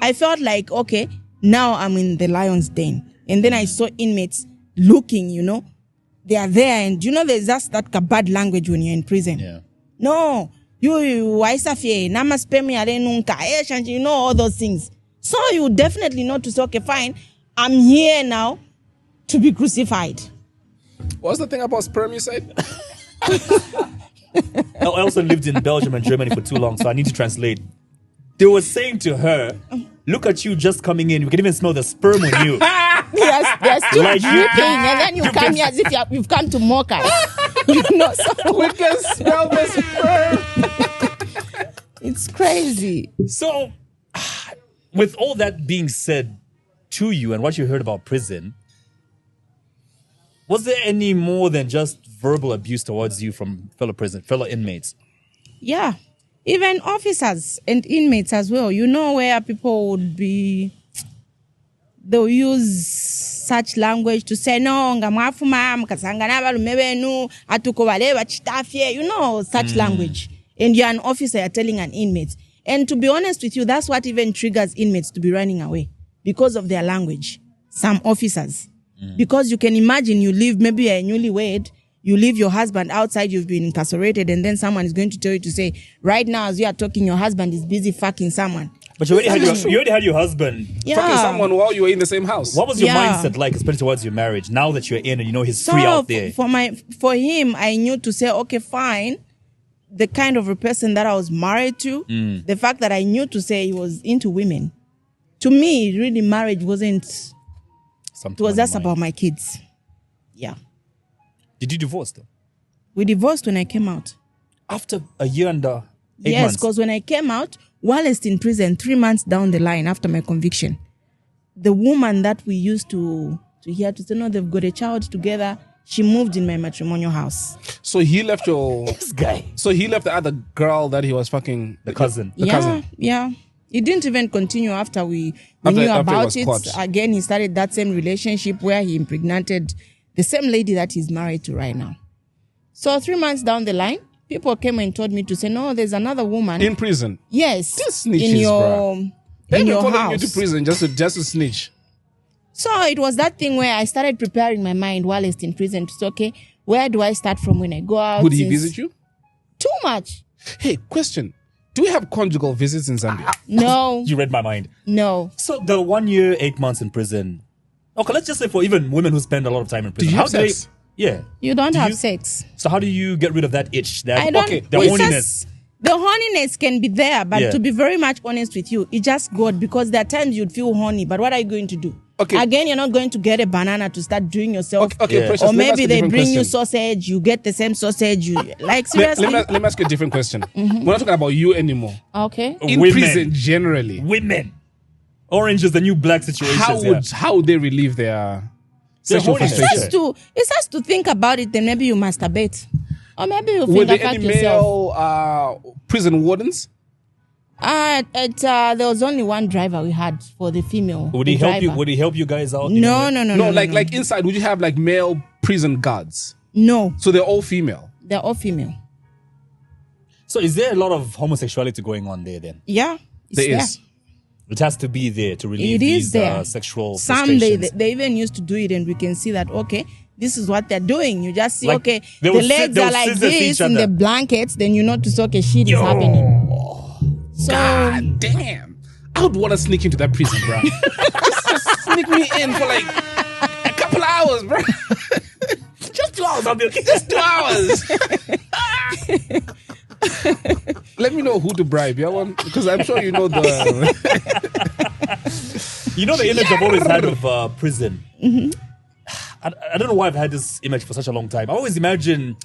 I felt like, okay, now I'm in the lion's den. And then I saw inmates looking, you know, they are there. And you know, there's just that bad language when you're in prison. Yeah. No, you waisafie, namaspemi alenunka, you know, all those things. So you definitely know to say, okay, fine, I'm here now to be crucified. What's the thing about sperm you said? Elson lived in Belgium and Germany for too long, so I need to translate. They were saying to her, look at you just coming in. We can even smell the sperm on you. Yes, they're still Like you dripping, can- and then you come here as if you've come to mock us. You know, so We can smell the sperm. it's crazy. So, with all that being said to you and what you heard about prison, was there any more than just verbal abuse towards you from fellow inmates? Yeah. Even officers and inmates as well. You know where people would be, they'll use such language to say, no, ngamwafuma, mkasangana balume benu, atukobale bachitafye, you know, such language. And you're an officer, you're telling an inmate. And to be honest with you, that's what even triggers inmates to be running away because of their language. Some officers. Because you can imagine you live, maybe you're a newlywed, you leave your husband outside, you've been incarcerated, and then someone is going to tell you to say, right now as you are talking, your husband is busy fucking someone. But you already had your husband. Yeah. Fucking someone while you were in the same house. What was your Yeah. mindset like, especially towards your marriage, now that you're in and you know he's So free out there? for him, I knew to say, okay, fine. The kind of a person that I was married to, the fact that I knew to say he was into women. To me, really, marriage wasn't, it was just about my kids. Yeah. Did you divorce them? We divorced when I came out. After a year and 8 Yes, months? because when I came out, while I was in prison, 3 months down the line after my conviction, the woman that we used to hear to say, no, they've got a child together, she moved in my matrimonial house. So he left your... This guy. So he left the other girl that he was fucking... The cousin. The cousin. Yeah. It didn't even continue after we After- knew after it about was it. caught. Again, he started that same relationship where he impregnated the same lady that he's married to right now. So 3 months down the line, people came and told me to say, no, there's another woman. In prison. Yes. This snitches, in your, bruh. They in were your following house. you to prison just to snitch. So it was that thing where I started preparing my mind while I was in prison to say, okay, where do I start from when I go out? Would he Since- visit you? Too much. Hey, question. Do we have conjugal visits in Zambia? No, You read my mind. no. So the 1 year, 8 months in prison. Okay, let's just say for even women who spend a lot of time in prison. you how have do sex? Yeah. You don't Do have you- sex. So how do you get rid of that itch? That I don't. okay, the it's horniness. just- the horniness can be there, but Yeah. to be very much honest with you, it just God, because there are times you'd feel horny, but what are you going to do? Okay. Again, you're not going to get a banana to start doing yourself. Okay, Yeah. Precious, Or let me ask maybe a they different bring you question. sausage, you get the same sausage. You like seriously? Let me ask you a different question. We're not talking about you anymore. Okay. In Women. prison, generally, Women. Orange is the new black situation. how would they relieve their sexual horniness. frustration? It's just to think about it, then maybe you masturbate. Or maybe you Were finger there fuck any yourself. male prison wardens? There was only one driver we had for the female. Would he help you? driver. Would he help you guys out? No. No, like inside, would you have like male prison guards? No, So they're all female. they're all female. So is there a lot of homosexuality going on there then? Yeah, it's There there. is. It has to be there to relieve It is these there. sexual Some frustrations. they even used to do it, and we can see that. Okay, this is what they're doing. You just see, Like, okay, they the will legs they are will like scissor this each in the other. blankets. Then you know to say, okay, shit is happening. So God damn. I would want to sneak into that prison, bro. just sneak me in for like a couple of hours, bro. Just 2 hours. I'll be okay. 2 hours. Let me know who to bribe. Yeah, because I'm sure you know the. You know the image I've always had of prison. Mm-hmm. I don't know why I've had this image for such a long time. I always imagine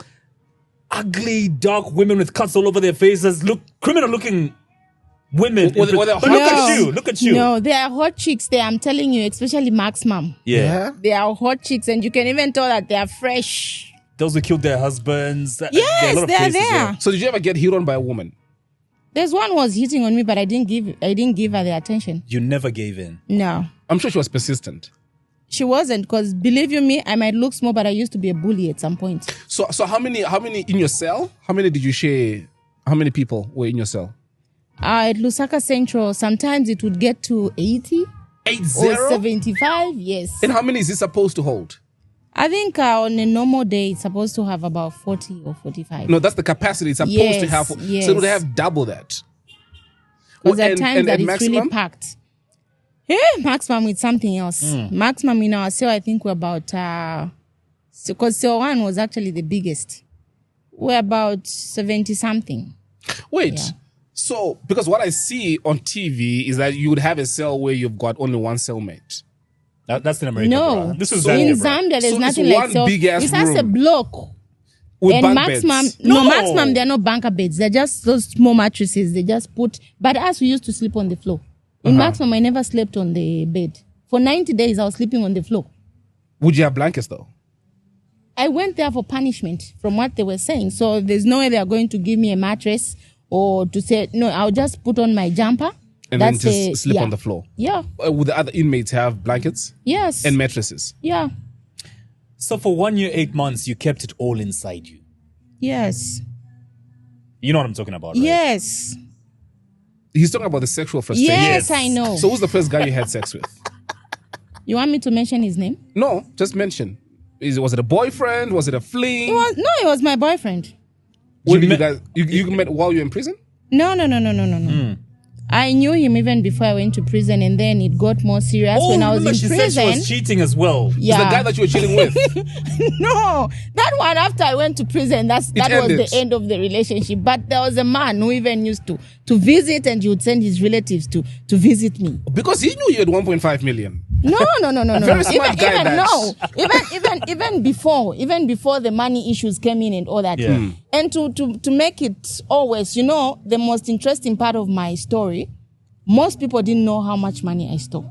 ugly, dark women with cuts all over their faces, criminal-looking women. Well, they're But look at you. No, they are hot chicks there. I'm telling you, especially Mark's mom. Yeah. They are hot chicks, and you can even tell that they are fresh. Those who killed their husbands. There are a Yes, lot of they are cases there. So did you ever get hit on by a woman? There's one who was hitting on me, but I didn't give her the attention. You never gave in. No, I'm sure she was persistent. she wasn't. Because believe you me, I might look small, but I used to be a bully at some point. So how many in your cell? How many did you share? How many people were in your cell? At Lusaka Central, sometimes it would get to 80 80? or 75. Yes, And how many is it supposed to hold? I think on a normal day it's supposed to have about 40 or 45. No, that's the capacity it's supposed to Yes, have. yes. So they have double that. Because at And- times and that at it's really maximum? packed. Yeah, maximum with something else. Maximum in our cell, I think we're about, because cell 1 was actually the biggest. We're about 70 something. Wait. Yeah. So, because what I see on TV is that you would have a cell where you've got only one cellmate. That's in America. No, Bro. This is in Zambia, bro. Zambia, there's So nothing it's like one cell. big-ass It's just a room. block. With And bunk maximum, beds. no, No. maximum, they're not bunker beds. They're just those small mattresses. They just put, but us, we used to sleep on the floor. In maximum, I never slept on the bed. For 90 days, I was sleeping on the floor. Would you have blankets though? I went there for punishment from what they were saying. So there's no way they are going to give me a mattress or to say, no, I'll just put on my jumper. And That's then just sleep yeah. on the floor. Yeah. Would the other inmates have blankets Yes. and mattresses? yeah. So for 1 year, 8 months, you kept it all inside you. Yes. You know what I'm talking about, right? Yes. He's talking about the sexual frustration. Yes, I know. So who's the first guy you had sex with? You want me to mention his name? No, just mention. Was it a boyfriend? Was it a fling? It was my boyfriend. When did met- you guys you met while you were in prison? No. I knew him even before I went to prison, and then it got more serious Oh, when I was remember in she said prison. she was cheating as well. Yeah. The guy that you were chilling with. No, that one after I went to prison, that was ended. the end of the relationship. But there was a man who even used to visit, and he would send his relatives to visit me. Because he knew you had 1.5 million. No. Very smart guy, even that. even before the money issues came in and all that. Yeah. And to make it always, the most interesting part of my story, most people didn't know how much money I stole.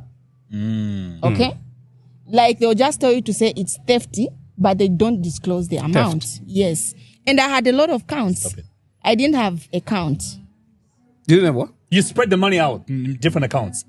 Okay? Like they'll just tell you to say it's thefty, but they don't disclose the amount. Yes. And I had a lot of counts. Stop it. I didn't have a count. You didn't have what? You spread the money out in different accounts.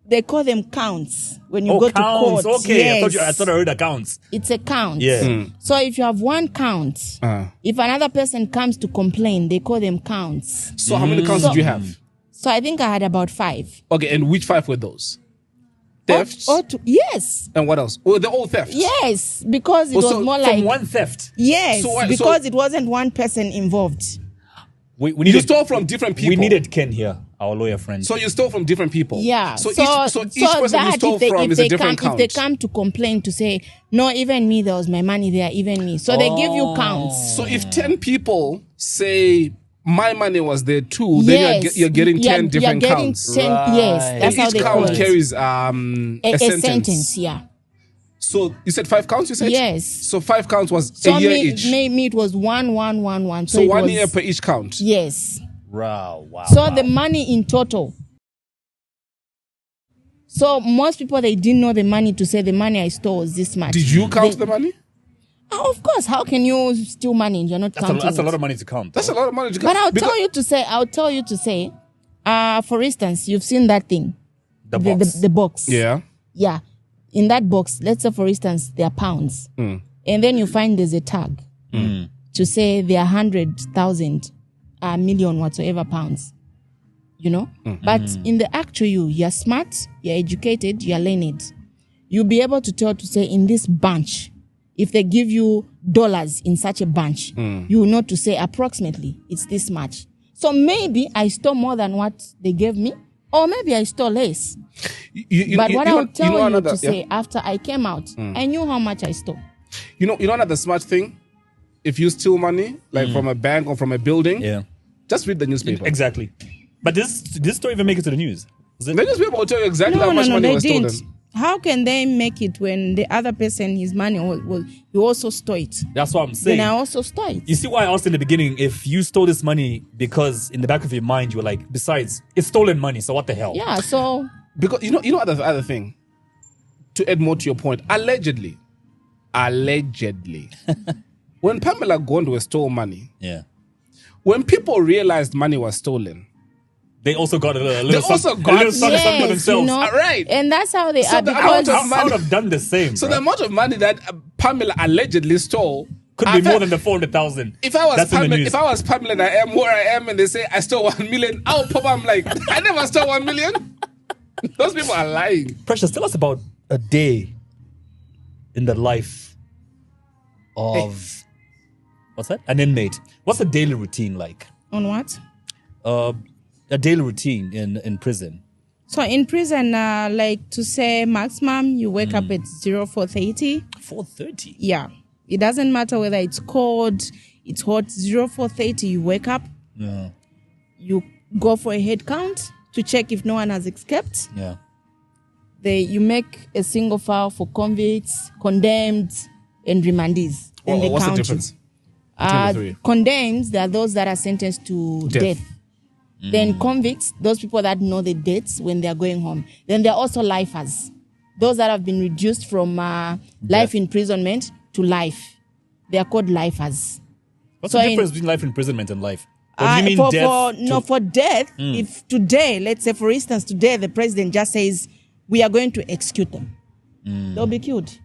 They call them counts when you Oh, go counts. to court. Okay, Yes. I thought I heard accounts. It's a count. Yeah. So if you have one count, Uh-huh. if another person comes to complain, they call them counts. So how many counts did you have? So I think I had about 5. Okay, and which 5 were those? Thefts? Yes. And what else? Oh, they're all thefts. Yes. Because it Oh, was so more From like... one theft. Yes. So why- because so- it wasn't one person involved. We You needed, stole from different people. we needed Ken here, our lawyer friend. So you stole from different people. Yeah. So each person you stole from is a different count. If they come to complain to say, no, even me, there was my money there, even me. So they give you counts. So if 10 people say my money was there too, then Yes. you're getting 10 different you're getting counts. 10, Right. Yes. And That's how each they call count it. carries a A sentence, yeah. So you said 5 counts, you said? Yes. So 5 counts was So a year me, each. me, it was 1, 1, 1, 1. So it 1 was- year per each count. Yes. Wow. So the money in total. So most people, they didn't know the money to say the money I stole was this much. Did you count the money? Oh, of course. How can you steal money and you're not counting That's a it? lot of money to count. That's a lot of money to But count. I'll tell you to say, for instance, you've seen that thing. The box. The box. Yeah. Yeah. In that box, let's say, for instance, there are pounds. And then you find there's a tag to say there are 100,000, a million, whatsoever pounds. But in the actual you're smart, you're educated, you're learned. You'll be able to tell to say in this bunch, if they give you dollars in such a bunch, you will know to say approximately it's this much. So maybe I stole more than what they gave me, or maybe I stole less. But what I'll tell you to say, after I came out, I knew how much I stole. You know another smart thing? If you steal money, like from a bank or from a building, just read the newspaper. Exactly. But this story even make it to the news? The newspaper will tell you exactly how much money was stolen. How can they make it when the other person, his money, you also stole it? That's what I'm saying. Then I also stole it. You see why I asked in the beginning if you stole this money because in the back of your mind you were like, besides, it's stolen money, so what the hell? Yeah, so... Because, you know the other thing? To add more to your point, allegedly, when Pamela Gondwe stole money, when people realized money was stolen, they also got a little something for themselves. You know, right. And that's how they So are. the Because amount of I would have done the same. So bro. the amount of money that Pamela allegedly stole could be more than the 400,000. If I was Pamela and I am where I am and they say I stole 1 million, I'll pop up like, I never stole 1 million. Those people are lying. Precious, tell us about a day in the life of what's that? An inmate. What's a daily routine like? On what? A daily routine in prison. So in prison, like to say maximum, you wake up at 4:30. 4:30? Yeah. It doesn't matter whether it's cold, it's hot, 4:30, you wake up. Yeah. You go for a head count to check if no one has escaped. Yeah. You make a single file for convicts, condemned, and remandees. Then they What's the count difference you. between the three? Condemned, they are those that are sentenced to death. Then convicts, those people that know the dates when they are going home. Then there are also lifers, those that have been reduced from life imprisonment to life. They are called lifers. What's the difference between life imprisonment and life? Or do you mean death? For death, if today, let's say for instance, today the president just says, we are going to execute them. They'll be killed.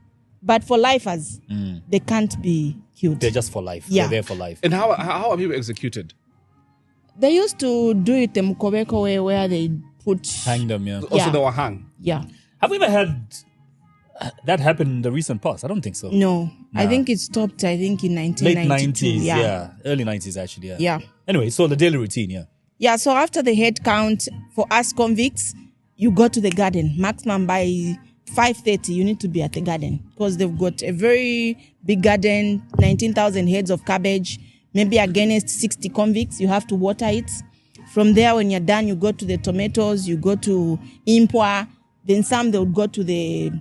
But for lifers, they can't be killed. They're just for life. Yeah. They're there for life. And how are people executed? They used to do it the Mukobeko way where they put... Hang them, yeah. Also, they were hung. Yeah. Have we ever had that happen in the recent past? I don't think so. No. I Nah. think it stopped, in Late 1992. 90s, yeah. Early 90s, actually, yeah. Yeah. Anyway, so the daily routine, yeah. Yeah, so after the head count, for us convicts, you go to the garden. Maximum by 5:30, you need to be at the garden. Because they've got a very big garden, 19,000 heads of cabbage. Maybe against 60 convicts, you have to water it. From there, when you're done, you go to the tomatoes, you go to Impwa. Then some, they would go to the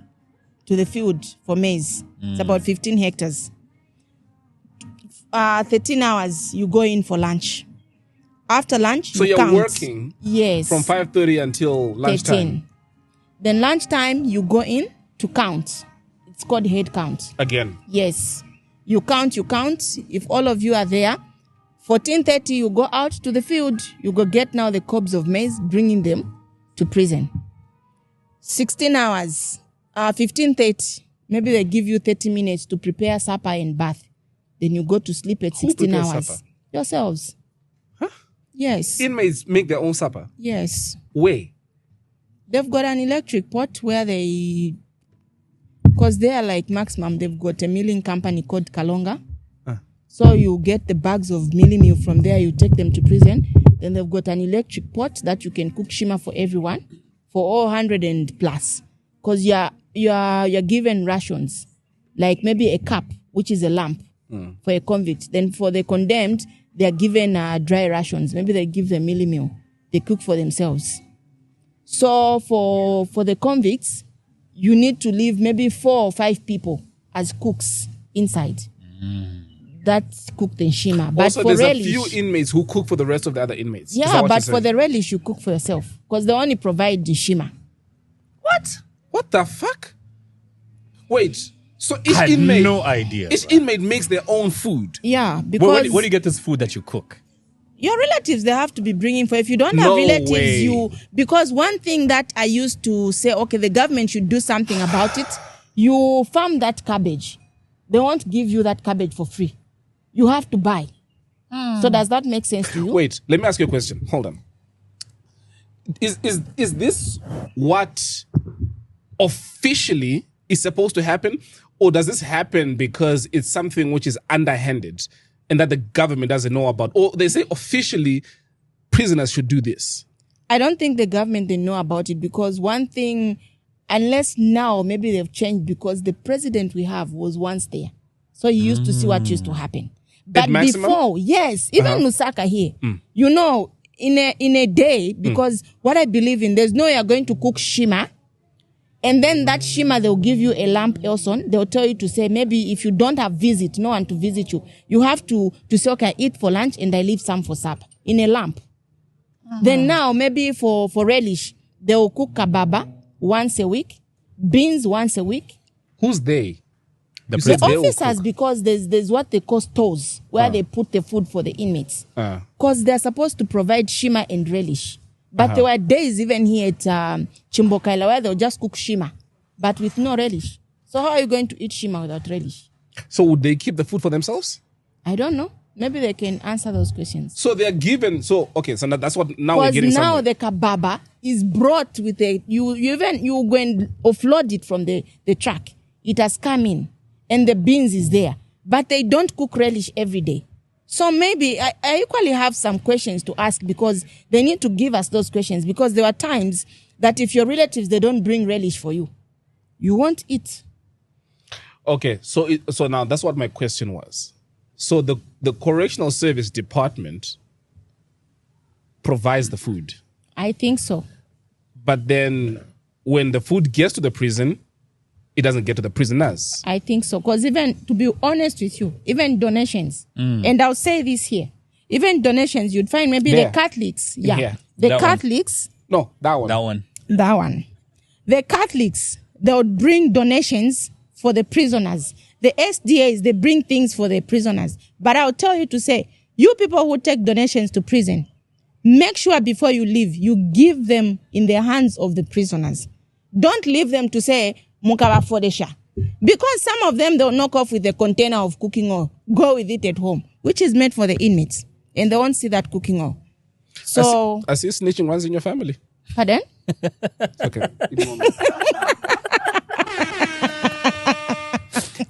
field for maize. It's about 15 hectares. 13 hours, you go in for lunch. After lunch, So you you're count. working Yes. from 5:30 until lunchtime. 13. Then lunchtime, you go in to count. It's called head count. Again. Yes. You count. If all of you are there, 14:30, you go out to the field. You go get now the cobs of maize, bringing them to prison. 16 hours, 15:30. Maybe they give you 30 minutes to prepare supper and bath. Then you go to sleep at 16 prepares hours. supper? Yourselves. Huh? Yes. Inmates make their own supper. Yes. Where? They've got an electric pot where because they are like maximum, they've got a milling company called Kalonga. So you get the bags of milling meal from there, you take them to prison. Then they've got an electric pot that you can cook shima for everyone, for all 100 and plus. Because you're given rations, like maybe a cup, which is a lamp for a convict. Then for the condemned, they're given dry rations. Maybe they give them milling meal. They cook for themselves. So for the convicts, you need to leave maybe 4 or 5 people as cooks inside. That cook the shima. But Also, for there's relish, a few inmates who cook for the rest of the other inmates. Is that yeah, what but you're for saying? the relish, you cook for yourself because they only provide the shima. What the fuck? Wait. So I had no idea. Each bro. inmate makes their own food. Yeah, because Where do you get this food that you cook? your relatives, they have to be bringing for. If you don't No have relatives, way. because one thing that I used to say, okay, the government should do something about it. You farm that cabbage. They won't give you that cabbage for free. You have to buy. So does that make sense to you? Wait, let me ask you a question. Hold on. Is this what officially is supposed to happen? Or does this happen because it's something which is underhanded and that the government doesn't know about? Or they say officially prisoners should do this? I don't think the government, they know about it because one thing, unless now maybe they've changed because the president we have was once there. So you used to see what used to happen. But maximum? before, yes, even Lusaka here, you know, in a day, because what I believe in, there's no way you're going to cook shima, and then that shima, they'll give you a lamp also. They'll tell you to say, maybe if you don't have no one to visit you, you have to say, okay, I eat for lunch and I leave some for supper in a lamp. Then now, maybe for relish, they'll cook kababa once a week, beans once a week. Who's they? The You said The they will officers, cook. because there's what they call stores where they put the food for the inmates. Because they're supposed to provide shima and relish. But there were days even here at Chimbokaila where they'll just cook shima, but with no relish. So how are you going to eat shima without relish? So would they keep the food for themselves? I don't know. Maybe they can answer those questions. So they're given. So okay. So that's what now we're Because getting. now somewhere. the kababa is brought with you go and offload it from the truck. It has come in and the beans is there, but they don't cook relish every day. So maybe I equally have some questions to ask, because they need to give us those questions, because there are times that if your relatives, they don't bring relish for you, you won't eat. Okay. So now that's what my question was. So the correctional service department provides the food, I think so. but then when the food gets to the prison, it doesn't get to the prisoners. I think so. Because even, to be honest with you, even donations, and I'll say this here, even donations, you'd find maybe There. the Catholics. Yeah. Here. The That one. Catholics, No, that one. That one. that one. The Catholics, they would bring donations for the prisoners. The SDAs, they bring things for the prisoners. But I'll tell you to say, you people who take donations to prison, make sure before you leave, you give them in the hands of the prisoners. Don't leave them to say, Mukaba Fodesha. Because some of them, they'll knock off with a container of cooking oil, go with it at home, which is made for the inmates. And they won't see that cooking oil. So, I see snitching runs in your family. pardon? Okay.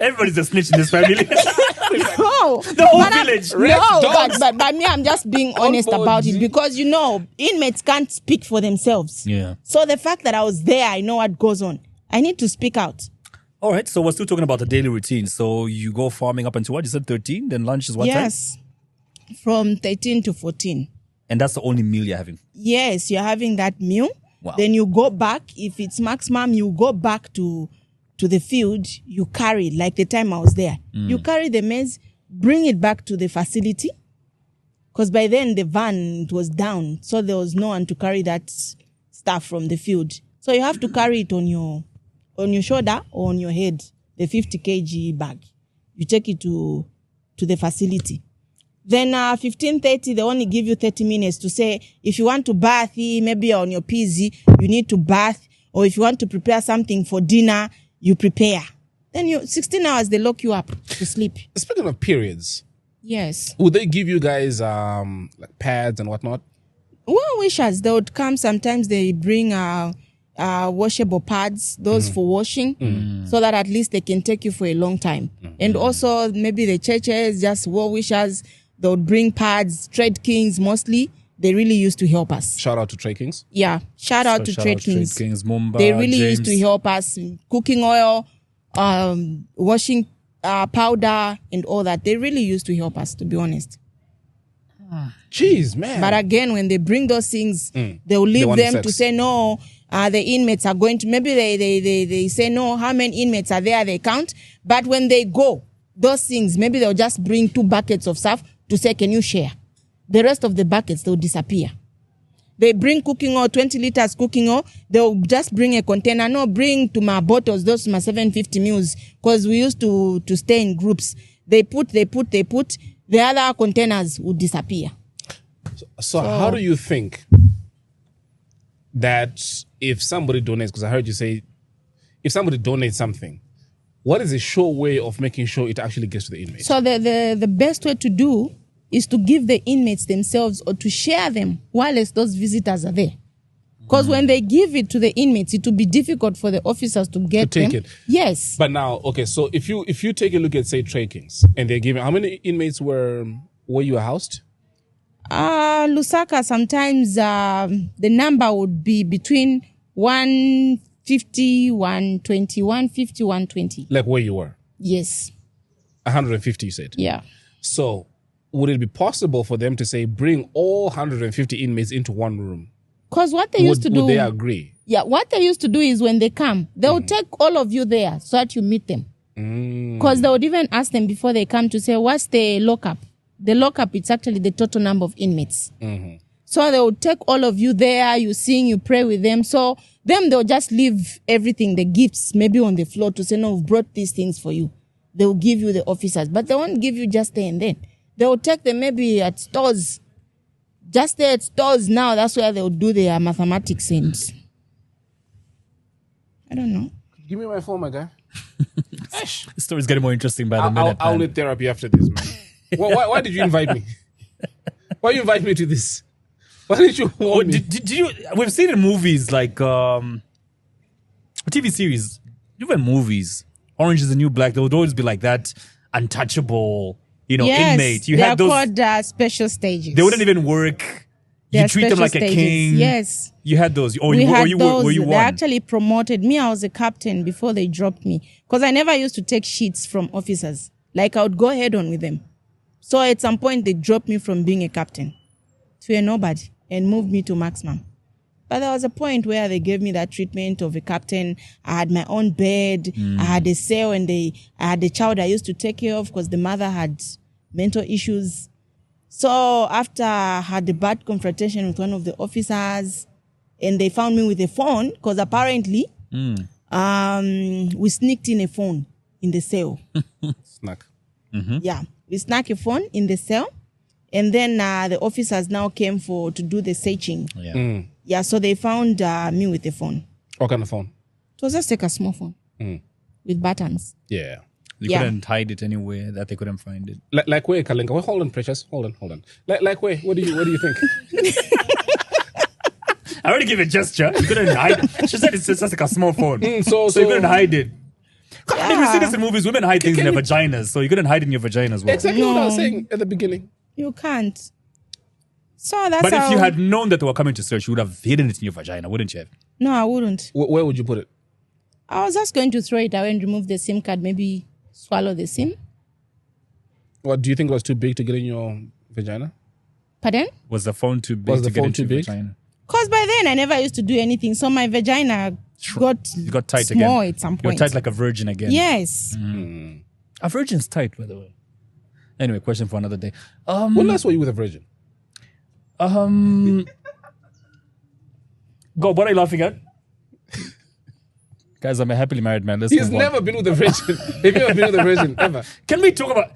Everybody's a snitch in this family. No, The whole but village. But me, I'm just being honest about it, because you know inmates can't speak for themselves. Yeah. So the fact that I was there, I know what goes on. I need to speak out. All right, so we're still talking about the daily routine. So you go farming up until what? You said 13, then lunch is what time? Yes, from 13 to 14. And that's the only meal you're having. Yes, you're having that meal. Wow. Then you go back. If it's maximum, you go back to the field. You carry, like the time I was there. You carry the maize, bring it back to the facility. Because by then the van, it was down. So there was no one to carry that stuff from the field. So you have to carry it on your shoulder or on your head, the 50 kg bag. You take it to the facility. Then 15:30, they only give you 30 minutes to say, if you want to bath, maybe on your PZ, you need to bath. Or if you want to prepare something for dinner, you prepare. Then 16 hours, they lock you up to sleep. Speaking of periods, Yes. would they give you guys like pads and whatnot? Well wishers, they would come. Sometimes they bring washable pads, those for washing, so that at least they can take you for a long time. And also maybe the churches, just well wishers, they would bring pads. Trade Kings mostly, they really used to help us. Shout out to Trade Kings. Yeah, shout out to Shout Trade out Trade Kings. Kings, Mumba, They really used to James. help us. Cooking oil, washing powder, and all that. They really used to help us, to be honest. Jeez, man. But again, when they bring those things, they'll They leave want them sex. to say, no, the inmates are going to, maybe they say, no, how many inmates are there? They count. But when they go, those things, maybe they'll just bring 2 buckets of stuff to say, can you share? The rest of the buckets, they'll disappear. They bring cooking oil, 20 liters cooking oil. They'll just bring a container. No, bring to my bottles, those my 750 mils, because we used to stay in groups. They put. The other containers would disappear. So how do you think that if somebody donates, because I heard you say, if somebody donates something, what is a sure way of making sure it actually gets to the inmates? So the best way to do is to give the inmates themselves or to share them whilst those visitors are there. Because when they give it to the inmates, it will be difficult for the officers to get take them. it. Yes. But now, okay, so if you take a look at, say, Trade Kings, and they're giving, how many inmates were you housed? Lusaka, sometimes the number would be between 150, 120, 150, 120. Like where you were? Yes. 150, you said. Yeah. So would it be possible for them to say, bring all 150 inmates into one room? Because what they used to do... Would they agree? Yeah, what they used to do is when they come, they'll take all of you there so that you meet them. Because they would even ask them before they come to say, what's the lockup? The lockup, it's actually the total number of inmates. So they would take all of you there, you sing, you pray with them. So they'll just leave everything, the gifts, maybe on the floor to say, no, we've brought these things for you. They will give you the officers, but they won't give you just there and then. They will take them maybe at stores. Just there at stores now, that's where they'll do their mathematics and... I don't know. Give me my phone, my guy. The story's getting more interesting by the minute. I'll need therapy after this, man. Why did you invite me? Why you invite me to this? Why did you warn me? Did you? We've seen in movies like TV series, even movies. Orange is the New Black. There would always be like that untouchable, inmate. You had those called special stages. They wouldn't even work. You treat them like a king. Yes. You had those. Or were you one? They actually promoted me. I was a captain before they dropped me. Because I never used to take sheets from officers. Like I would go head on with them. So at some point they dropped me from being a captain to a nobody and moved me to maximum. But there was a point where they gave me that treatment of a captain. I had my own bed. I had a cell and I had a child I used to take care of because the mother had mental issues. So after I had a bad confrontation with one of the officers and they found me with a phone because apparently we sneaked in a phone in the cell. Snack. Yeah, we snuck a phone in the cell and then the officers now came to do the searching. Yeah, so they found me with a phone. What kind of phone? It was just like a small phone with buttons. Yeah. They couldn't hide it anywhere that they couldn't find it. Like where, Kalinga? Well, hold on, Precious. Hold on. Like where? What do you think? I already gave a gesture. You couldn't hide it. She said it's just like a small phone. So you couldn't hide it. Yeah. We see this in movies. Women hide things in their vaginas, so you couldn't hide it in your vagina as well. Exactly what I was saying at the beginning. You can't. So that's But if you had known that they were coming to search, you would have hidden it in your vagina, wouldn't you have? No, I wouldn't. Where would you put it? I was just going to throw it away and remove the SIM card, maybe swallow the SIM. What do you think was too big to get in your vagina? Pardon? Was the phone too big to get into your vagina? Because by then I never used to do anything, so my vagina got tight small again. at some You're point. tight like a virgin again. Yes. A virgin's tight, by the way. Anyway, question for another day. When last were you with a virgin? God, what are you laughing at? Guys, I'm a happily married man. Let's He's move on. never been with a virgin. Have you ever been with a virgin? Ever? Can we talk about...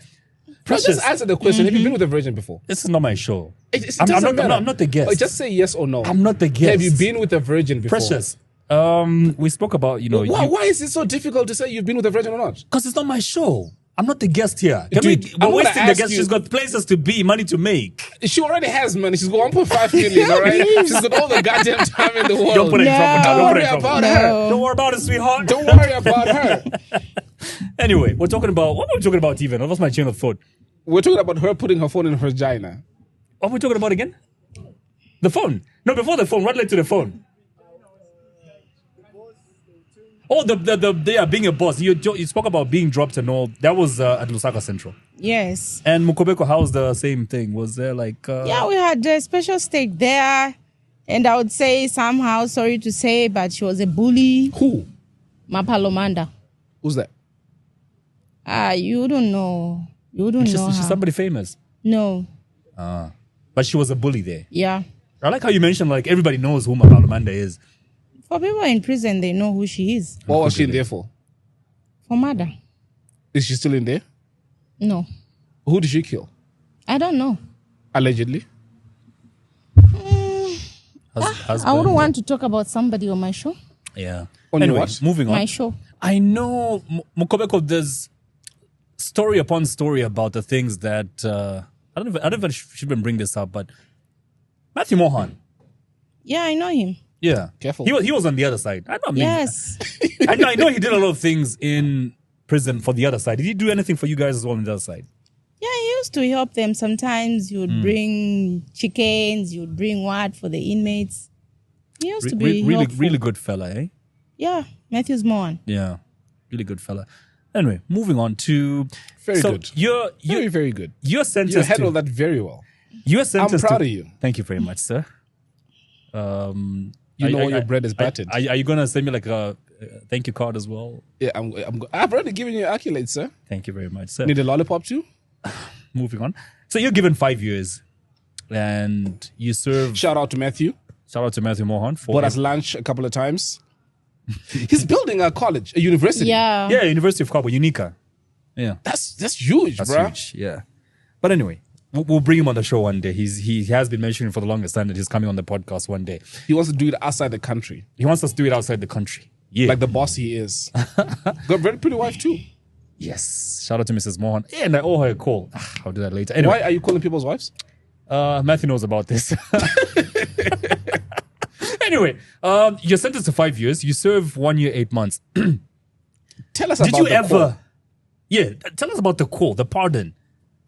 Precious, Just answer the question. Have you been with a virgin before? this is not my show. It I'm doesn't matter. not the guest. Just say yes or no. I'm not the guest. Have you been with a virgin before? Precious, we spoke about, Why is it so difficult to say you've been with a virgin or not? because it's not my show. I'm not the guest here. Dude, We're I'm gonna wasting the ask guest. you- She's got places to be, money to make. She already has money. She's got 1.5 million, all right? She's got all the goddamn time in the world. Don't put it in No. trouble. Don't Don't put worry it in about trouble. her. Don't worry about it, sweetheart. Don't worry about her. Anyway, we're talking about... What were we talking about even? What was my chain of thought? We're talking about her putting her phone in her vagina. What were we talking about again? The phone. No, before the phone. What led to the phone? Oh, being a boss. You spoke about being dropped and all. That was at Lusaka Central. Yes. And Mukobeko House, the same thing. Was there like... Yeah, we had a special state there. And I would say somehow, sorry to say, but she was a bully. Who? Mapalomanda. Who's that? You don't know. You don't know She's her. somebody famous. No. But she was a bully there. Yeah. I like how you mentioned like everybody knows who Mapalomanda is. For people in prison, they know who she is. What was she in there for? For murder. Is she still in there? No. Who did she kill? I don't know. Allegedly? I wouldn't want to talk about somebody on my show. Yeah. On your Anyway, what? moving on. My show. I know, Mukobeko, there's story upon story about the things that... I don't know if I should even bring this up, but Matthew Mohan. Yeah, I know him. Yeah. Careful. He was on the other side. I mean, Yes. I know he did a lot of things in prison for the other side. Did he do anything for you guys as well on the other side? Yeah, he used to help them. Sometimes you would bring chickens, you would bring what for the inmates. He used to be helpful. Really good fella, eh? Yeah, Matthew's Mohan. Yeah. Really good fella. Anyway, moving on to Very so good. You're Very, very good. You're You sentenced handled to, that very well. you're sentenced proud to, of you. Thank you very much, sir. You know your bread is battered. Are you gonna send me like a thank you card as well? Yeah, I've already given you accolades, sir. Thank you very much, sir. Need a lollipop too? Moving on. So you're given 5 years, and you serve. Shout out to Matthew. Shout out to Matthew Mohan for Bought us lunch a couple of times. He's building a college, a university. Yeah. yeah, University of Cabo, Unica. Yeah, That's huge, that's bro. huge. Yeah, but anyway, we'll bring him on the show one day. He has been mentioning for the longest time that he's coming on the podcast one day. He wants to do it outside the country, He wants us to do it outside the country. Yeah, like the boss he is. Got a very pretty wife too. yes. Shout out to Mrs. Mohan, and I owe her a call. I'll do that later. Anyway, Why are you calling people's wives? Matthew knows about this. Anyway, you're sentenced to 5 years. You serve 1 year, 8 months. Tell us Did about you the ever? call. Yeah, tell us about the call, the pardon.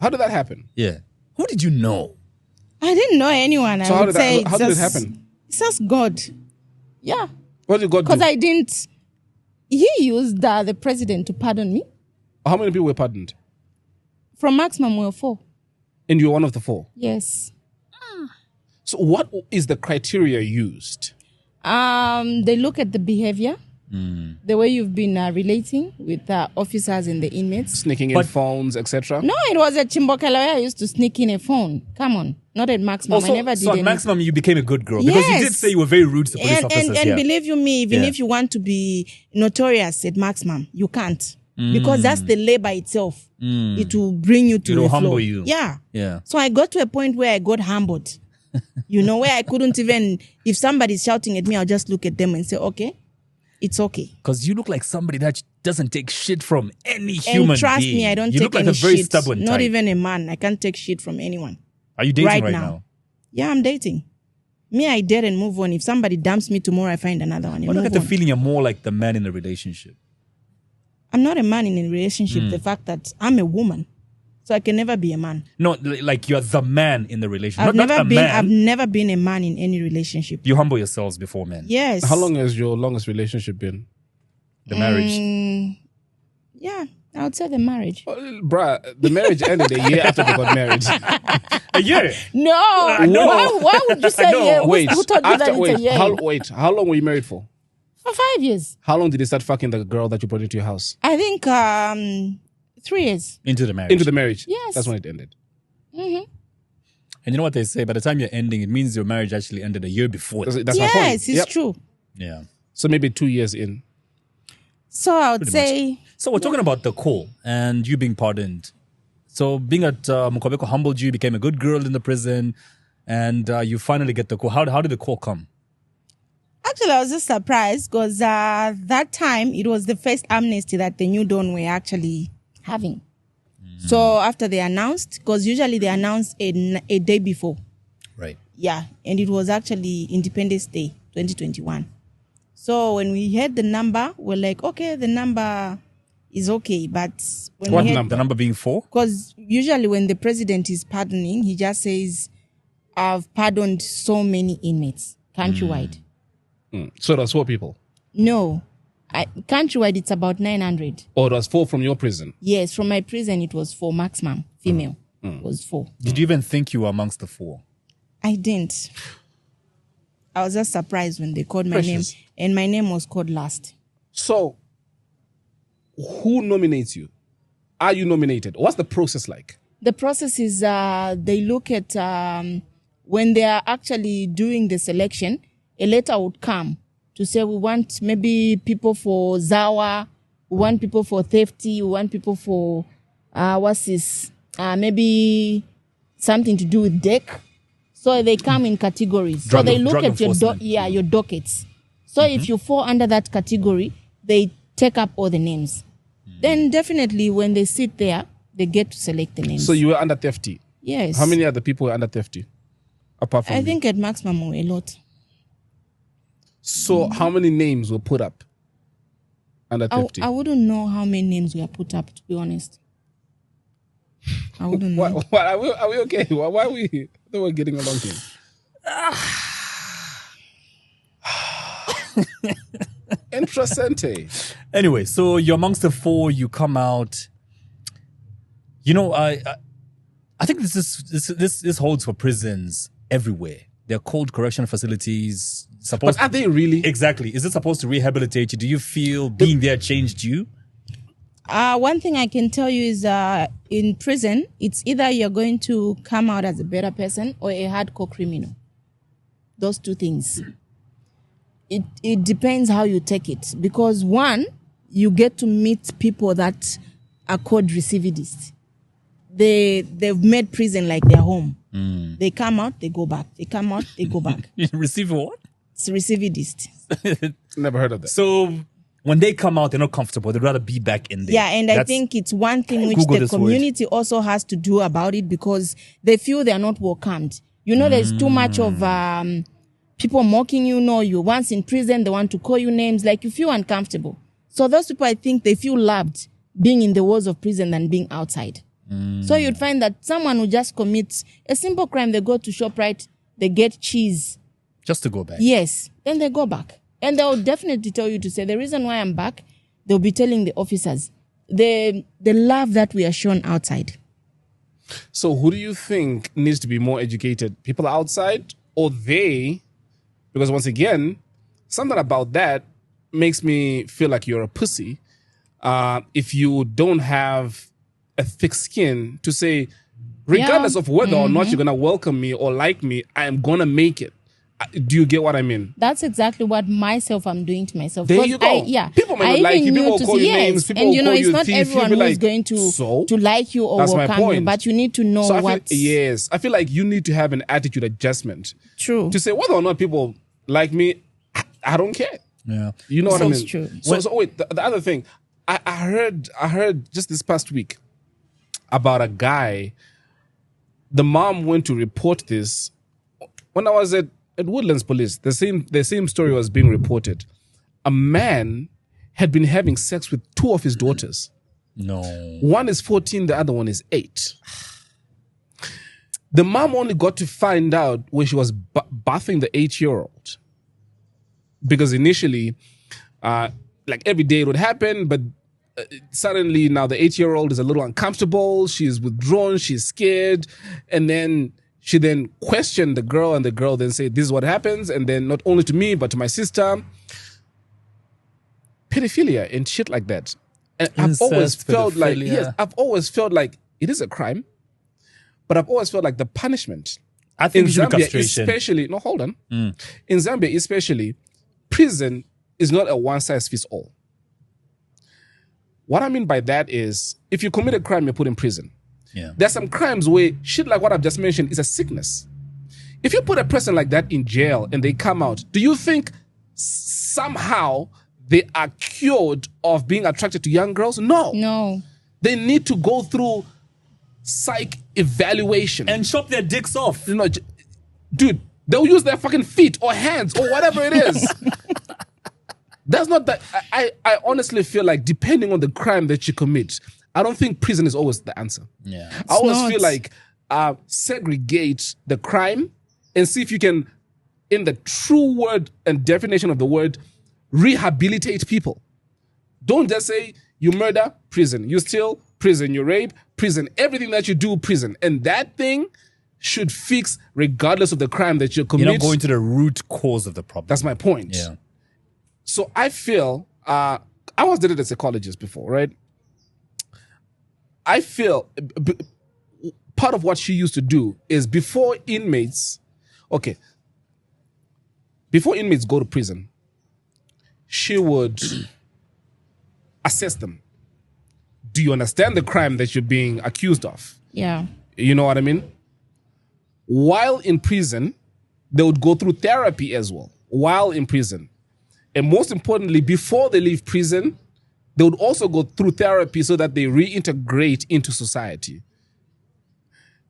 How did that happen? Yeah, who did you know? I didn't know anyone. So I would say how did it happen? It's just God. Yeah. What did God Because do? I didn't. He used the president to pardon me. How many people were pardoned? From maximum, we were 4. And you're one of the 4. Yes. So what is the criteria used? They look at the behavior, the way you've been relating with the officers and the inmates. Sneaking in phones, etc. No, it was at Chimbokela where I used to sneak in a phone. Come on. Not at maximum. I never did so at any. maximum, you became a good girl because you did Yes. say you were very rude to police officers. And yeah. believe you me, even Yeah. if you want to be notorious at maximum, you can't. Because that's the labor itself. It will bring you to It'll the humble floor. you. Yeah. Yeah. So I got to a point where I got humbled. Where I couldn't even, if somebody's shouting at me, I'll just look at them and say, okay, it's okay. Because you look like somebody that doesn't take shit from any human And trust being. me, I don't you take look like any a very shit. stubborn Not type. even a man. I can't take shit from anyone. Are you dating right right now. now? Yeah, I'm dating. Me, I dare and move on. If somebody dumps me tomorrow, I find another one. And But I move get the on. feeling you're more like the man in the relationship. I'm not a man in a relationship. The fact that I'm a woman. So I can never be a man. No, like you're the man in the relationship. I've not never a been. man. I've never been a man in any relationship. You humble yourselves before men. Yes. How long has your longest relationship been? The marriage. Yeah, I would say the marriage. Bruh, the marriage ended a year after they got married. A year. No. know. Why would you say know. yeah? Wait, Who told you that it's a year? how long were you married for? For 5 years. How long did they start fucking the girl that you brought into your house? I think 3 years. Into the marriage. Into the marriage? Yes. That's when it ended. And you know what they say? By the time you're ending, it means your marriage actually ended a year before. That's my point. Yes, it's Yep. true. Yeah. So maybe 2 years in. So I would say So we're talking about the call and you being pardoned. So being at Mukobeko humbled you, became a good girl in the prison, and you finally get the call. How did the call come? actually I was just surprised because that time it was the first amnesty that the New Dawn were actually having. So after they announced, because usually they announce a day before. Right. Yeah, and it was actually Independence Day 2021. So when we heard the number, we're like, okay, the number is okay. But when What we number? The number being 4? Because usually when the president is pardoning, he just says, I've pardoned so many inmates countrywide. So it was 4 people. No, countrywide it's about 900. Or it was 4 from your prison. Yes, from my prison it was 4 maximum. Female was 4. Did you even think you were amongst the 4? I didn't. I was just surprised when they called my Precious. name. And my name was called last. So who nominates you? Are you nominated? What's the process like? The process is they look at when they are actually doing the selection, a letter would come to say we want maybe people for Zawa, we want people for Thefty, we want people for maybe something to do with deck. So they come in categories. Drug- so they look drug at your enforcement. your dockets. So if you fall under that category, they take up all the names. Then definitely when they sit there, they get to select the names. So you were under Thefty. Yes. How many other people were under Thefty? Apart from I you? think at maximum a lot. So how many names were put up under Thefty? I wouldn't know how many names were put up, to be honest. I wouldn't know. What, are we okay? Why are we? I thought we're getting along here. Interessante. Anyway, so you're amongst the 4. You come out. You know, I think this holds for prisons everywhere. They're called correctional facilities. But are they really? Exactly. Is it supposed to rehabilitate you? Do you feel being there changed you? One thing I can tell you is in prison, it's either you're going to come out as a better person or a hardcore criminal. Those two things. It depends how you take it. Because one, you get to meet people that are called recidivists. They've made prison like their home. They come out, they go back. They come out, they go back. Receive what? It's recidivist. Never heard of that. So when they come out, they're not comfortable. They'd rather be back in there. Yeah, and I think it's one thing which Google the community also has to do about it because they feel they are not welcomed. You know, there's too much of people mocking you. No, you're once in prison, they want to call you names. Like, you feel uncomfortable. So those people, I think, they feel loved being in the walls of prison than being outside. So you'd find that someone who just commits a simple crime, they go to ShopRite, they get cheese. Just to go back. Yes. Then they go back. And they'll definitely tell you to say, the reason why I'm back, they'll be telling the officers. The love that we are shown outside. So who do you think needs to be more educated? People outside or they? Because once again, something about that makes me feel like you're a pussy. If you don't have a thick skin to say, regardless of whether or not you're going to welcome me or like me, I am going to make it. Do you get what I mean? That's exactly what I'm doing to myself. There you go. People might not like you. People will call you names. People will call you a thief. It's not everyone who's going to like you or welcome you, but you need to know what. Yes. I feel like you need to have an attitude adjustment. True. To say whether or not people like me, I don't care. Yeah. You know what I mean? True. So wait, the other thing, I heard just this past week about a guy. The mom went to report this when I was at Woodlands Police. The same story was being reported. A man had been having sex with 2 of his daughters. No. One is 14, the other one is 8. The mom only got to find out when she was bathing the 8-year-old. Because initially, like every day it would happen, but suddenly now the 8-year-old is a little uncomfortable. She's withdrawn. She's scared. And then she then questioned the girl, and the girl then said, this is what happens. And then not only to me, but to my sister. Pedophilia and shit like that. And I've always felt like it is a crime, but I've always felt like the punishment. I think in Zambia, especially, in Zambia, especially, prison is not a one-size-fits-all. What I mean by that is, if you commit a crime, you're put in prison. Yeah. There's some crimes where shit like what I've just mentioned is a sickness. If you put a person like that in jail and they come out, do you think somehow they are cured of being attracted to young girls? No. They need to go through psych evaluation. And chop their dicks off. You know, dude, they'll use their fucking feet or hands or whatever it is. That's not that. I honestly feel like depending on the crime that you commit, I don't think prison is always the answer. Yeah. I always feel like segregate the crime and see if you can, in the true word and definition of the word, rehabilitate people. Don't just say you murder, prison. You steal, prison. You rape, prison. Everything that you do, prison. And that thing should fix regardless of the crime that you commit. You're not going to the root cause of the problem. That's my point. Yeah. So I feel, I was dated a psychologist before, right? I feel part of what she used to do is before inmates go to prison, she would assess them. Do you understand the crime that you're being accused of? Yeah. You know what I mean? While in prison, they would go through therapy as well, while in prison. And most importantly, before they leave prison, they would also go through therapy so that they reintegrate into society.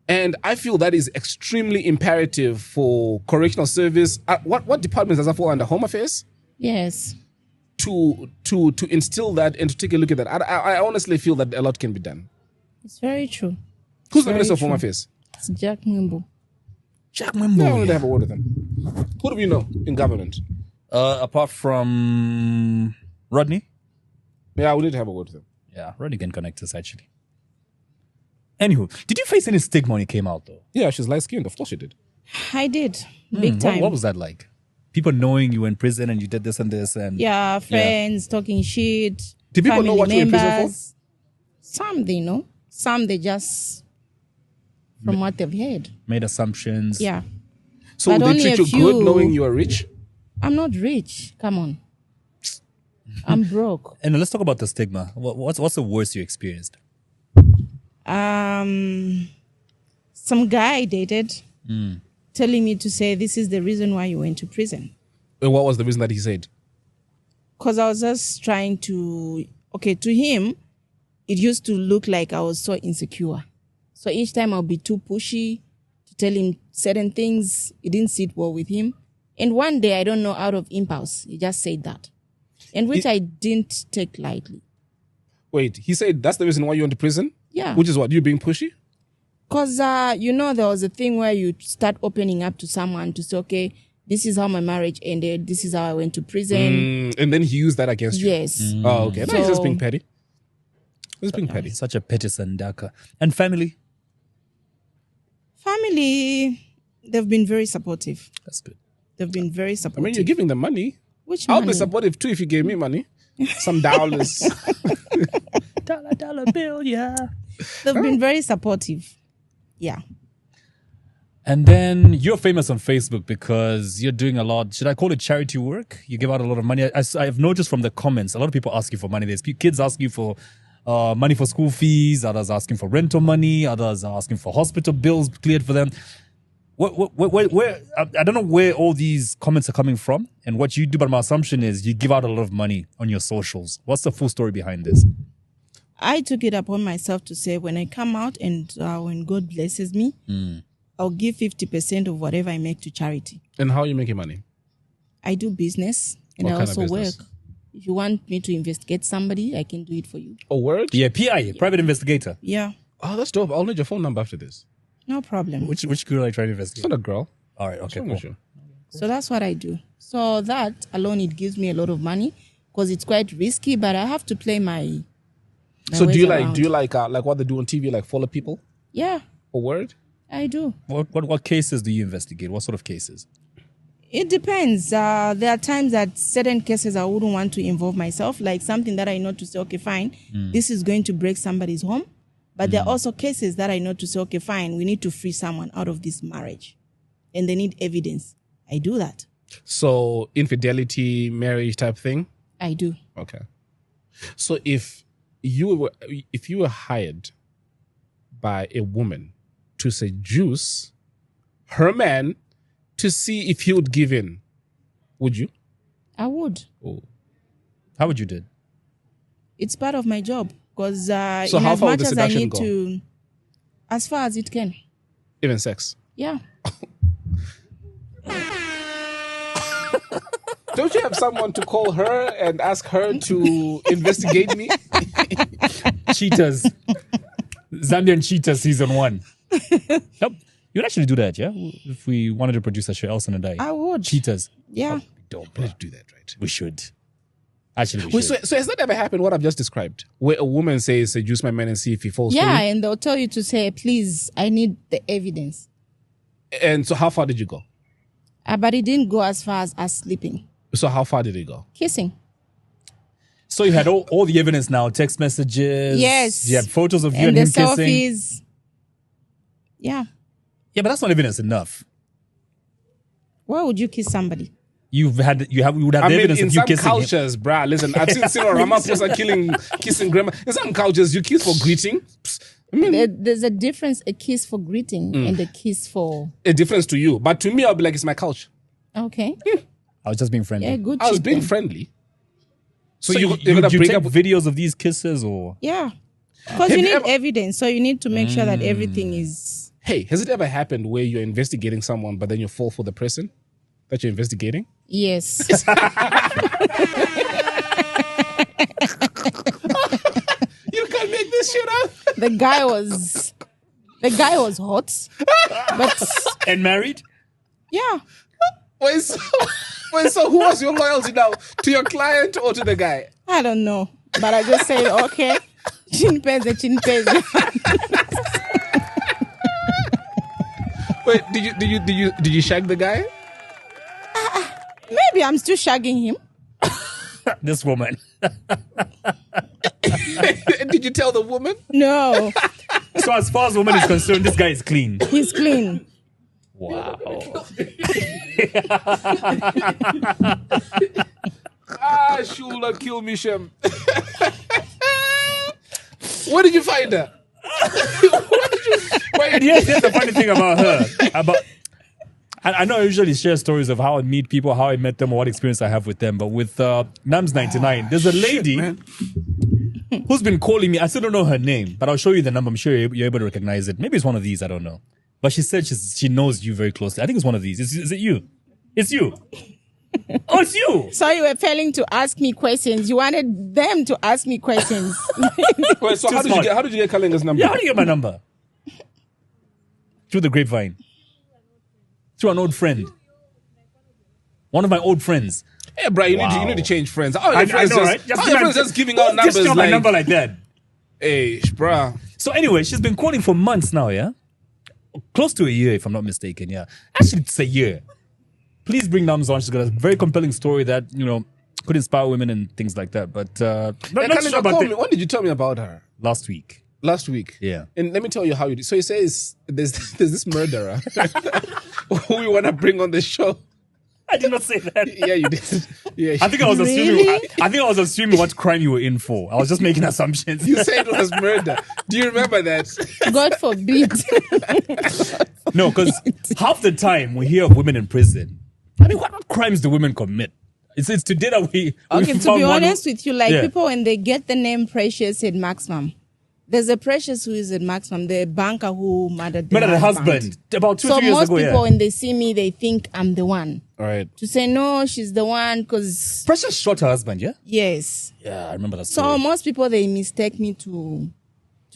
And I feel that is extremely imperative for correctional service. What department does that fall under? Home Affairs? Yes. To instill that and to take a look at that. I honestly feel that a lot can be done. It's very true. Who's the Minister of Home Affairs? It's Jack Mwimbo. Jack Mwimbo. No, I want to have a word with him. Who do we know in government? Apart from Rodney? Yeah, we need to have a word with him. Yeah, Rodney can connect us actually. Anywho, did you face any stigma when you came out though? Yeah, she's light skinned. Of course she did. I did. Big time. What was that like? People knowing you were in prison and you did this and this and Yeah, friends talking shit. Did people know family what you were in prison for? members. Some they know. Some they just from what they've heard. made assumptions. Yeah. So But they only treat a you few- good knowing you are rich? I'm not rich. Come on. I'm broke. And let's talk about the stigma. What's the worst you experienced? Some guy I dated telling me to say this is the reason why you went to prison. And what was the reason that he said? Because I was just trying to, to him, it used to look like I was so insecure. So each time I'll be too pushy to tell him certain things. It didn't sit well with him. And one day, I don't know, out of impulse, he just said that. And which I didn't take lightly. Wait, he said that's the reason why you went to prison? Yeah. Which is what, you being pushy? Because, there was a thing where you start opening up to someone to say, okay, this is how my marriage ended. This is how I went to prison. And then he used that against you? Yes. Oh, okay. No, he's just So- being petty. He's being petty. Such a petty sandaka. And family? Family, they've been very supportive. That's good. They've been very I supportive. mean, you're giving them money. Which I'll money? be supportive too if you gave me money. Some dollars. Dollar bill, yeah. They've been very supportive. Yeah. And then you're famous on Facebook because you're doing a lot. Should I call it charity work? You give out a lot of money. I've noticed from the comments, a lot of people ask you for money. There's kids asking you for money for school fees. Others asking for rental money. Others are asking for hospital bills cleared for them. Where I don't know where all these comments are coming from and what you do, but my assumption is you give out a lot of money on your socials. What's the full story behind this? I took it upon myself to say when I come out and when God blesses me, I'll give 50% of whatever I make to charity. And how are you making money? I do business and What I kind of also work. business? If you want me to investigate somebody, I can do it for you. Oh, word? Yeah, PI, private investigator. Yeah, Oh, that's dope. I'll need your phone number after this. no problem. Which girl are you trying to It's investigate? not a girl. All right, What's okay, wrong cool. with you? So that's what I do. So that alone, it gives me a lot of money because it's quite risky, but I have to play my So do ways you around. like what they do on TV, like follow people? Yeah, A word? I do. What cases do you investigate? What sort of cases? It depends. There are times that certain cases I wouldn't want to involve myself, like something that I know to say, okay, fine, this is going to break somebody's home. But there are also cases that I know to say, okay, fine, we need to free someone out of this marriage. And they need evidence. I do that. So infidelity, marriage type thing? I do. Okay. So if you were hired by a woman to seduce her man to see if he would give in, would you? I would. Oh. How would you do it? It's part of my job. Because So in how as far would much the as I seduction need go? to, as far as it can. Even sex? Yeah. Don't you have someone to call her and ask her to investigate me? Cheaters. Zambian Cheaters season 1. Yep. You'd actually do that, yeah? If we wanted to produce a show, Elson and I. I would. Cheaters. Yeah. Dope. We need to do that, right? We should. Actually, we Wait, should. so has that ever happened, what I've just described? Where a woman says, seduce my man and see if he falls for Yeah, you? and they'll tell you to say, please, I need the evidence. And so how far did you go? But it didn't go as far as us sleeping. So how far did it go? Kissing. So you had all the evidence now, text messages. Yes. You had photos of you And and the him kissing. selfies. Yeah. Yeah, but that's not evidence enough. Why would you kiss somebody? We would have the I mean, evidence in of you some kissing him. cultures, bruh, listen, I've seen Cyril Ramaphosa kissing grandma. In some cultures, you kiss for greeting. Psst, I mean, There's a difference, a kiss for greeting and a kiss for... a difference to you. But to me, I'll be like, it's my culture. Okay. I was just being friendly. Yeah, good I was shit being then. friendly. So, So you're you gonna break take up. videos of these kisses or... Yeah. Because Have you you need ever- evidence, so you need to make sure that everything is... Hey, has it ever happened where you're investigating someone, but then you fall for the person that you're investigating? Yes. You can't make this shit up. The guy was hot. But And married? yeah. Wait, so Wait, so who was your loyalty now? To your client or to the guy? I don't know. But I just said, okay. Chinpeze. Wait, did you shag the guy? Maybe I'm still shagging him. This woman. Did you tell the woman? No. So as far as woman is concerned, this guy is clean. He's clean. Wow. Shula, kill me, Shem. Where did you find her? And here's the funny thing about her. I know I usually share stories of how I meet people, how I met them, or what experience I have with them. But with Nams 99, there's a lady who's been calling me. I still don't know her name, but I'll show you the number. I'm sure you're able to recognize it. Maybe it's one of these. I don't know. But she said she knows you very closely. I think it's one of these. Is it you? It's you. Oh, it's you. So you were failing to ask me questions. You wanted them to ask me questions. Wait, so how did you get Kalenga's number? Yeah, how do you get my number? Through the grapevine. Through an old friend. One of my old friends. Hey, bro, you need to change friends. Oh, I know, right? Just giving out numbers just my number like that. Hey, bro. So anyway, she's been calling for months now, yeah? Close to a year, if I'm not mistaken, yeah. Actually, it's a year. Please bring Nams on. She's got a very compelling story that, could inspire women and things like that. But not sure about when did you tell me about her? Last week. Last week? Yeah. And let me tell you how you did. So you say there's this murderer who we want to bring on the show. I did not say that. Yeah, you did. Yeah. I think I was assuming what crime you were in for. I was just making assumptions. You said it was murder. Do you remember that? God forbid. No, because half the time we hear of women in prison. I mean, what crimes do women commit? It's today that we Okay, to be honest with you, Yeah. people, when they get the name Precious at Maximum, there's a Precious who is at Maximum, the banker who murdered the husband. About 2 So 3 years most ago, people, when they see me, they think I'm the one. All right. To say, no, she's the one, because... Precious shot her husband, yeah? Yes. Yeah, I remember that So story. most people, they mistake me to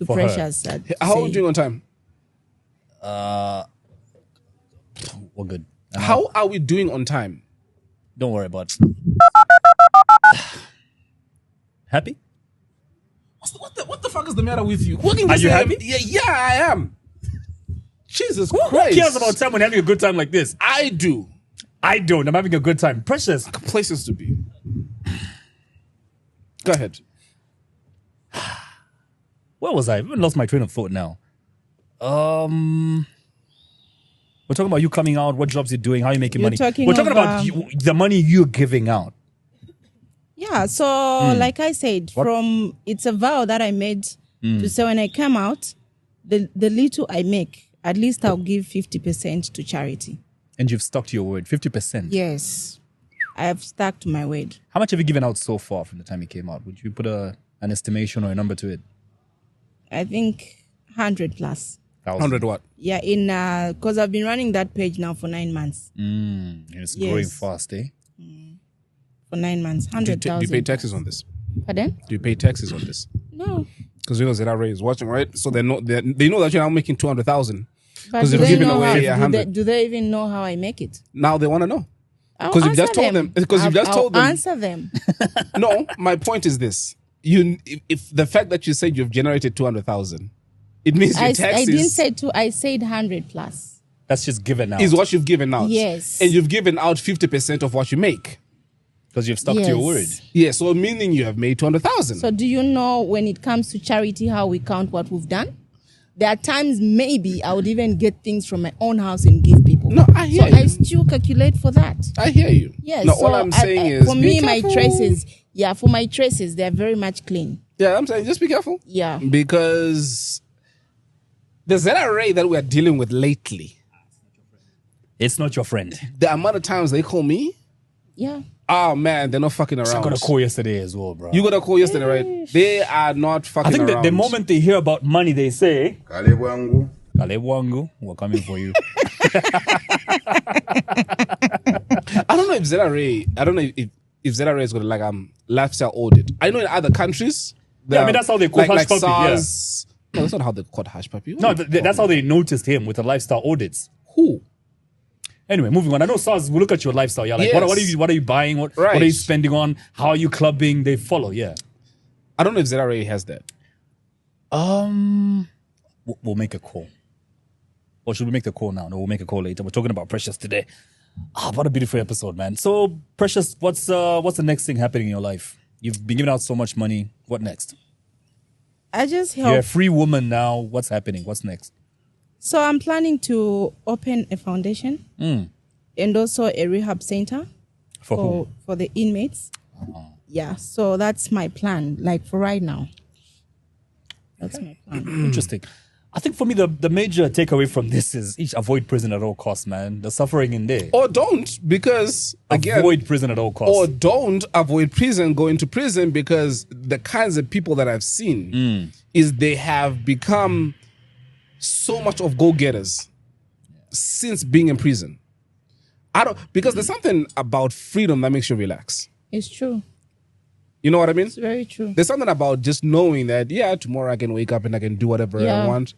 For Precious. How are you doing on time? We're good. How are we doing on time? Don't worry about it. Happy? What the fuck is the matter with you? Are you happy? Yeah, I am. Jesus Who Christ. cares about time when having a good time like this? I do. I don't. I'm having a good time. Precious. Places to be. Go ahead. Where was I? I've even lost my train of thought now. We're talking about you coming out, what jobs you're doing, how you're making money. We're talking about the money you're giving out. Yeah, so like I said, it's a vow that I made to say when I come out, the little I make, at least I'll give 50% to charity. And you've stuck to your word, 50%. Yes, I have stuck to my word. How much have you given out so far from the time you came out? Would you put an estimation or a number to it? I think 100 plus. 100 what? Yeah, because I've been running that page now for 9 months. It's growing fast, eh? For 9 months, 100,000. Do you pay taxes on this? Pardon? Do you pay taxes on this? No. Because ZRA is watching, right? So they know that you're now making 200,000. But Because do you've they given know away how, 100. do they even know how I make it? Now they want to know. I'll Because you've just answer told them. Because you've just I'll told them. answer them. No, my point is this: if the fact that you said you've generated 200,000, it means your taxes. I didn't say 2. I said 100 plus. That's just given out. Is what you've given out. Yes. And you've given out 50% of what you make. Because you've stuck to your word. Yeah, so meaning you have made 200,000. So do you know when it comes to charity how we count what we've done? There are times maybe I would even get things from my own house and give people. No, I hear you. I still calculate for that. I hear you. Yes. No, so all I'm saying is for be me, my careful. traces, for my traces, they're very much clean. Yeah, I'm saying just be careful. Yeah. Because the ZRA that we're dealing with lately, It's not your friend. the amount of times they call me, Yeah. oh man, they're not fucking I around. got a call yesterday as well, bro. You got a call yesterday, right? They are not fucking I think around. the moment they hear about money, they say, Kale bwangu. Kale Wangu, we're coming for you. I don't know if ZRA, if ZRA is going to lifestyle audit. I know in other countries. Yeah, I mean, that's how they call Hush Puppy, yeah. SARS. No, that's not how they call Hush Puppy. No, that's how they noticed him with the lifestyle audits. Who? Anyway, moving on. I know, Saz, we look at your lifestyle. Yeah, like Yes. what are you buying? What are you spending on? How are you clubbing? They follow. Yeah. I don't know if Zara already has that. We'll make a call. Or should we make the call now? No, we'll make a call later. We're talking about Precious today. What a beautiful episode, man. So, Precious, what's the next thing happening in your life? You've been giving out so much money. What next? I just help. You're a free woman now. What's happening? What's next? So I'm planning to open a foundation and also a rehab center For who? the inmates. Yeah, so that's my plan, like for right now. That's my plan. Interesting. I think for me, the major takeaway from this is avoid prison at all costs, man. The suffering in there. Or don't, because again, Avoid prison at all costs. or don't avoid prison, go into prison, because the kinds of people that I've seen is they have become so much of go-getters since being in prison. Because there's something about freedom that makes you relax. It's true. You know what I mean? It's very true. There's something about just knowing that, yeah, tomorrow I can wake up and I can do whatever I Yeah. want.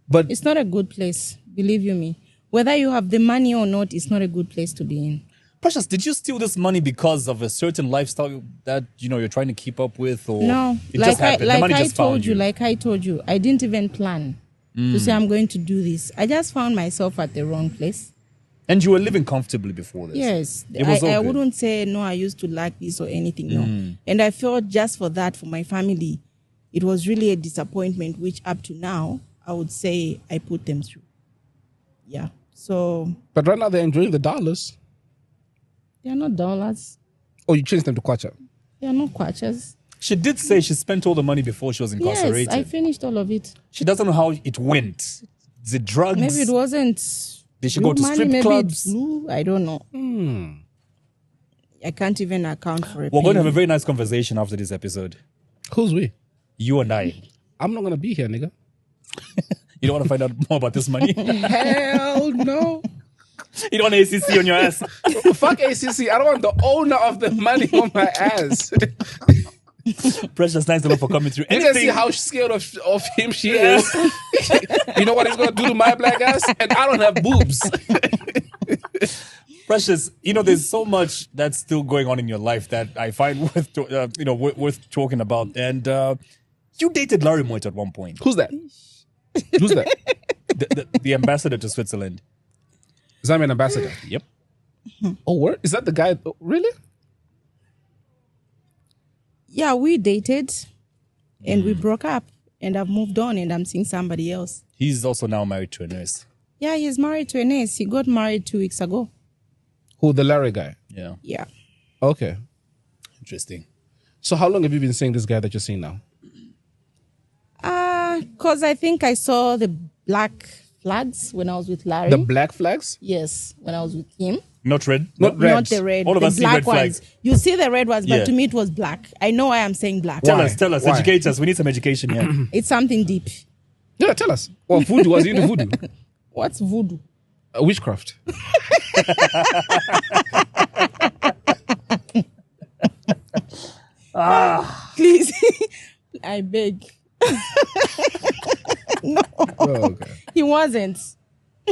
But It's not a good place, believe you me. Whether you have the money or not, it's not a good place to be in. Precious, did you steal this money because of a certain lifestyle that you're trying to keep up with, or No, it just happened? The money just found you. like I told you, I didn't even plan to say I'm going to do this. I just found myself at the wrong place. And you were living comfortably before this. Yes, It was all I good. wouldn't say no. I used to lack this or anything. No, and I felt just for that, for my family, it was really a disappointment. Which up to now, I would say I put them through. Yeah. So but right now they're enjoying the dollars. they are not dollars. Oh, you changed them to kwacha. They are not kwachas. She did say she spent all the money before she was incarcerated. Yes, I finished all of it. She doesn't know how it went. Is it drugs? Maybe it wasn't. Did she go to blue money, strip maybe clubs? it's blue. I don't know. I can't even account for it. We're going to have a very nice conversation after this episode. Who's we? You and I. I'm not gonna be here, nigga. You don't want to find out more about this money? Hell no. You don't want ACC on your ass? Fuck ACC. I don't want the owner of the money on my ass. Precious, thanks a lot for coming through. You can see how scared of him she is. You know what he's gonna do to my black ass? And I don't have boobs. Precious, there's so much that's still going on in your life that I find worth talking about. And you dated Larry Moit at one point, Who's that? Who's that? the ambassador to Switzerland. Zambian ambassador. Yep. Oh, where? Is that the guy? Oh, really? Yeah, we dated and we broke up and I've moved on and I'm seeing somebody else. He's also now married to a nurse. Yeah, he's married to a nurse. He got married 2 weeks ago. Who, the Larry guy? Yeah. Yeah. Okay. Interesting. So how long have you been seeing this guy that you're seeing now? Because I think I saw the black flags when I was with Larry. The black flags? Yes, when I was with him. Not red? Not red. Not the red. All of the us see black red flags. ones. You see the red ones, but Yeah. to me it was black. I know why I'm saying black. Tell Why? us, Why? educate us. We need some education here. It's something deep. Yeah, tell us. Well, voodoo. Was he into voodoo? What's voodoo? Witchcraft. Please. I beg. Oh, okay. He wasn't.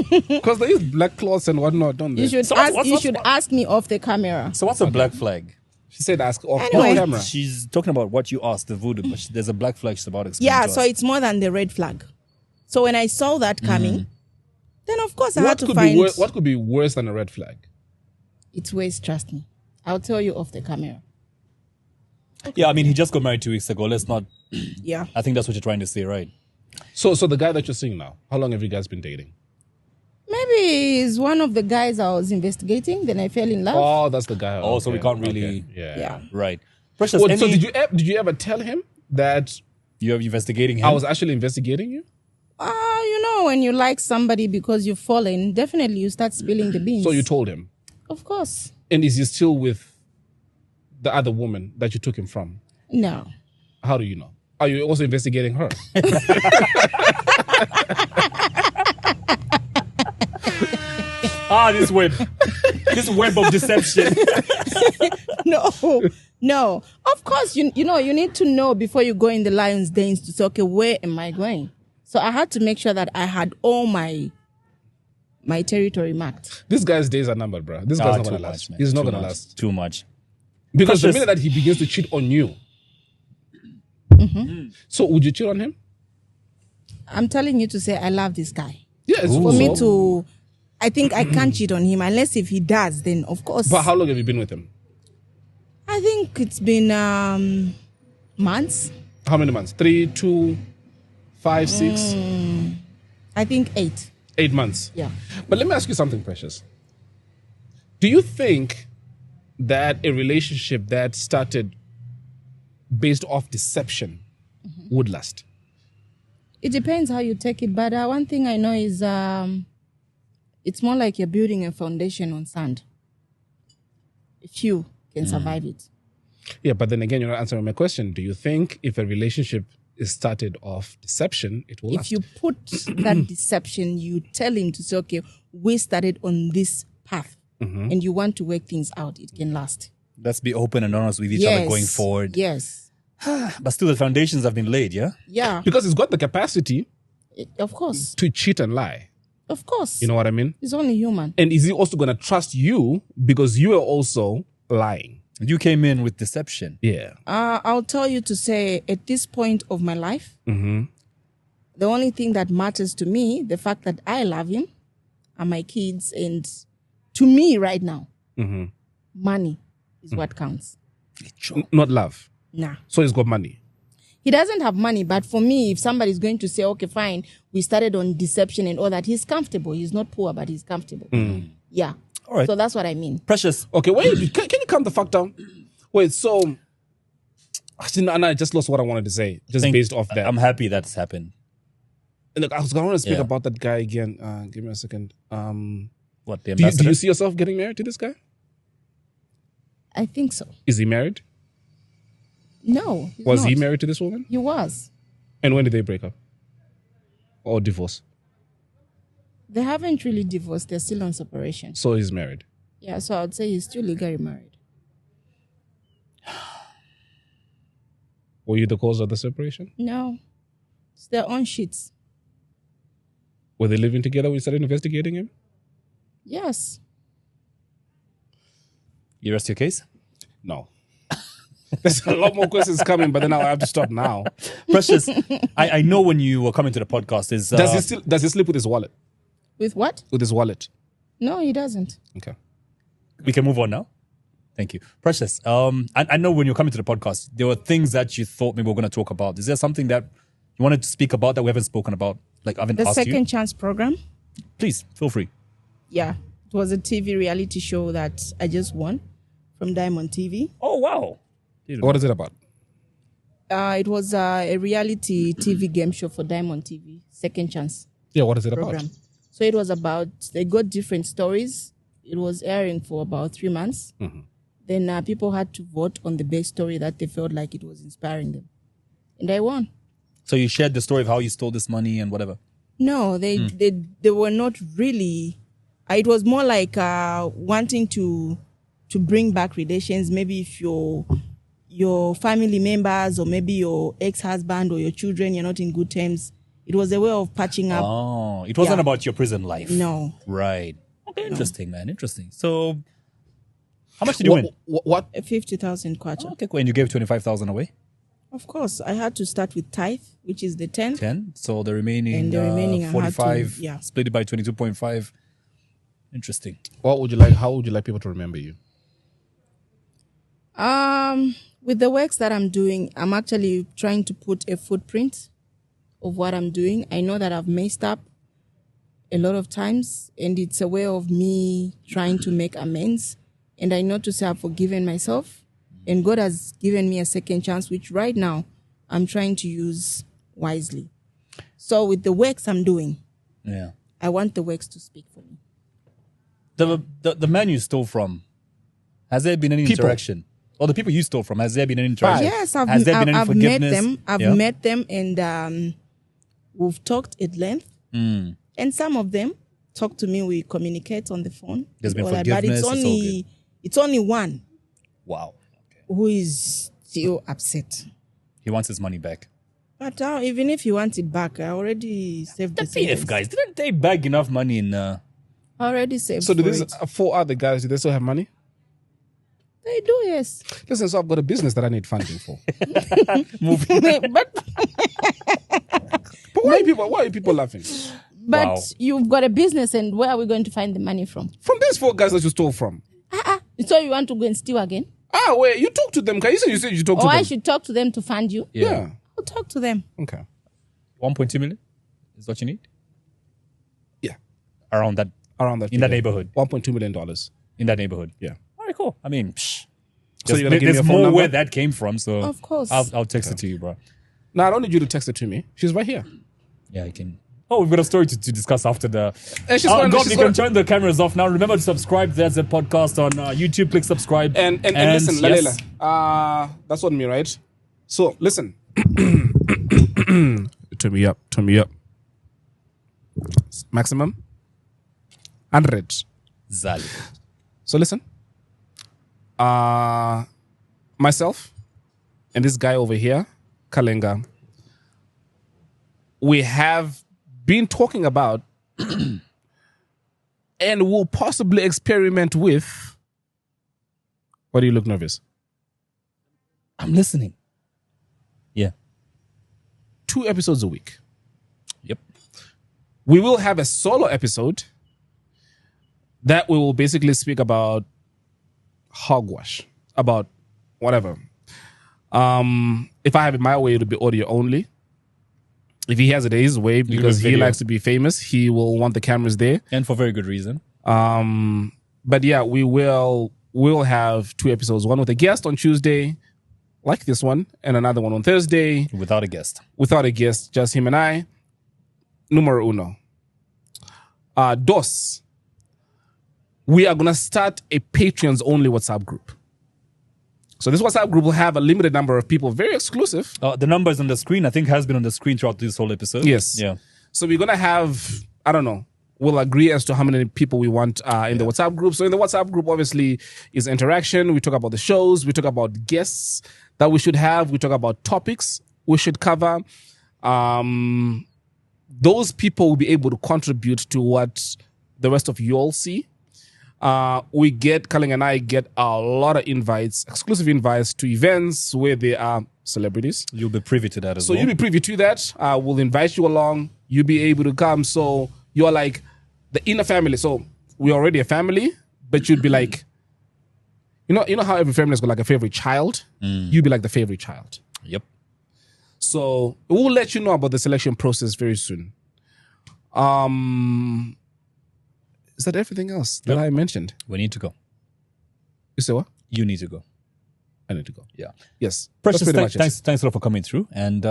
Because they use black cloths and whatnot, don't they? You should So ask. what's- You what's- should ask me off the camera. So what's a black flag? She said ask off Anyway. camera. She's talking about what you asked, the voodoo, but there's a black flag she's about to explain Yeah, to so us. it's more than the red flag. So when I saw that coming, then of course I had What to could, find. what could be worse than a red flag? It's worse. Trust me. I'll tell you off the camera. Yeah, I mean, he just got married 2 weeks ago. Let's not... Yeah. I think that's what you're trying to say, right? So the guy that you're seeing now, how long have you guys been dating? Maybe he's one of the guys I was investigating. Then I fell in love. Oh, that's the guy. Oh, so we Okay, can't really- okay. Yeah. Yeah. Right. Precious, Well, so any- did you ever tell him that You're investigating him? I was actually investigating you? When you like somebody because you've fallen, definitely you start spilling the beans. So you told him. Of course. And is he still with the other woman that you took him from? No. How do you know? Are you also investigating her? this web of deception. No. Of course, you need to know before you go in the lion's dens to say, okay, where am I going? So I had to make sure that I had all my my territory marked. This guy's days are numbered, bro. This guy's not Too gonna much, last. man. He's not Too gonna much. last. Too much. Because the Precious. minute that he begins to cheat on you, so would you cheat on him? I'm telling you to say I love this guy. Yes. For me to, I think I can't cheat on him unless if he does, then of course. But how long have you been with him? I think it's been months. How many months? 3, 2, 5, 6, I think 8. 8 months. Yeah. But let me ask you something, Precious. Do you think that a relationship that started based off deception would last? It depends how you take it, but one thing I know is it's more like you're building a foundation on sand. Few can survive it. Yeah, but then again, you're not answering my question. Do you think if a relationship is started off deception, it will If last? you put that deception, you tell him to say, okay, we started on this path and you want to work things out, it can last. Let's be open and honest with each other going forward. Yes. But still, the foundations have been laid, yeah? Yeah. Because it's got the capacity Of course. to cheat and lie. Of course. You know what I mean? He's only human. And is he also going to trust you because you are also lying? You came in with deception. Yeah. I'll tell you to say, at this point of my life, the only thing that matters to me, the fact that I love him and my kids, and to me right now, money is what counts. Not love. Nah. So he's got money. He doesn't have money, but for me, if somebody's going to say, okay, fine, we started on deception and all that, he's comfortable. He's not poor, but he's comfortable. Yeah. All right. So that's what I mean. Precious. Okay, wait. Can you calm the fuck down? Wait, so... Actually, no, I just lost what I wanted to say, just based off that. I'm happy that's happened. Look, I was going to speak Yeah. about that guy again. Give me a second. What, the Do ambassador? you see yourself getting married to this guy? I think so. Is he married? No. he's Was he not. married to this woman? He was. And when did they break up? Or divorce? They haven't really divorced. They're still on separation. So he's married. Yeah, so I'd say he's still legally married. Were you the cause of the separation? No. It's their own shits. Were they living together when you started investigating him? Yes. You rest your case? No. There's a lot more questions coming, but then I'll have to stop now. Precious, I know when you were coming to the podcast is... Does he sleep with his wallet? With what? With his wallet? No, he doesn't. Okay. We can move on now. Thank you. Precious, I know when you're coming to the podcast, there were things that you thought maybe we're going to talk about. Is there something that you wanted to speak about that we haven't spoken about? Like, I haven't The asked Second you? Chance program. Please, feel free. Yeah. It was a TV reality show that I just won from Diamond TV. Oh, wow. What is it about? It was a reality TV game show for Diamond TV, Second Chance Yeah, what is it program. about? So it was about, they got different stories. It was airing for about 3 months. Then people had to vote on the best story that they felt like it was inspiring them. And I won. So you shared the story of how you stole this money and whatever. No, they were not really. It was more like wanting to bring back relations. Maybe if your family members or maybe your ex-husband or your children, you're not in good terms. It was a way of patching up. Oh, it wasn't Yeah. about your prison life. No. Right. Okay, interesting, man. Interesting. So, how much did you win? What? 50,000 kwacha. Okay, cool. And you gave 25,000 away? Of course, I had to start with tithe, which is the 10th. 10. So the remaining, And the remaining I had to, 45, yeah. split it by 22.5. Interesting. What would you like? How would you like people to remember you? With the works that I'm doing, I'm actually trying to put a footprint of what I'm doing. I know that I've messed up a lot of times, and it's a way of me trying to make amends. And I know to say I've forgiven myself, and God has given me a second chance, which right now I'm trying to use wisely. So with the works I'm doing, Yeah. I want the works to speak for me. The man you stole from, has there been any People. interaction? Or the people you stole from, has there been any interaction? Yes, Has there been any I've met forgiveness? them. I've Yeah? met them, and we've talked at length. Mm. And some of them talk to me. We communicate on the phone. There's been and all that, but forgiveness, it's it's all only it's only one Wow. who is still upset. He wants his money back. But even if he wants it back, I already saved the The PF savings. guys, didn't they bag enough money in I already saved. So do for these it. 4 other guys, do they still have money? They do, yes. Listen, so I've got a business that I need funding for. but But why are people laughing? Wow. you've got a business, and where are we going to find the money from? From these 4 guys that you stole from. So you want to go and steal again? Wait, you talk to them. You said you talk to Or them. I should talk to them to fund you? Yeah. I'll talk to them. Okay. 1.2 million is what you need? Yeah. Around that. Around that. In that figure. neighborhood. $1.2 million. In that neighborhood. Yeah. All right, cool. I mean, So you're gonna give me there's a phone more number? where that came from. So Of course. I'll text it to you, bro. No, I don't need you to text it to me. She's right here. Yeah, I can. Oh, we've got a story to discuss after the. And she's Oh, gonna- God, she's you gonna- can turn the cameras off now. Remember to subscribe. There's a podcast on YouTube. Click subscribe. And listen, yes, Lalela. That's on me, right? So listen. Turn me up. Maximum 100. Zali. So listen. Myself and this guy over here, Kalenga, we have been talking about and will possibly experiment with. Why do you look nervous? I'm listening. Yeah. 2 episodes a week. Yep. We will have a solo episode that we will basically speak about hogwash, about whatever. If I have it my way, it'll be audio only. If he has it his way, because he video. likes to be famous, he will want the cameras there. And for very good reason. But yeah, we'll have 2 episodes, one with a guest on Tuesday, like this one, and another one on Thursday Without a guest. without a guest, just him and I. Numero uno. Dos. We are gonna start a Patreons only WhatsApp group. So this WhatsApp group will have a limited number of people, very exclusive. The numbers on the screen, I think, has been on the screen throughout this whole episode. Yes. Yeah. So we're gonna have, I don't know, we'll agree as to how many people we want in the WhatsApp group. So in the WhatsApp group, obviously, is interaction. We talk about the shows. We talk about guests that we should have. We talk about topics we should cover. Those people will be able to contribute to what the rest of you all see. Culling and I get a lot of invites, exclusive invites to events where there are celebrities. You'll be privy to that as So well. you'll be privy to that. We'll invite you along. You'll be able to come. So you're like the inner family. So we're already a family, but you'd be like, you know how every family has got like a favorite child? You'd be like the favorite child. Yep. So we'll let you know about the selection process very soon. Is that everything else that I mentioned? We need to go. You say what? You need to go. I need to go. Yeah. Yes. Precious, That's pretty much it. thanks a lot for coming through. And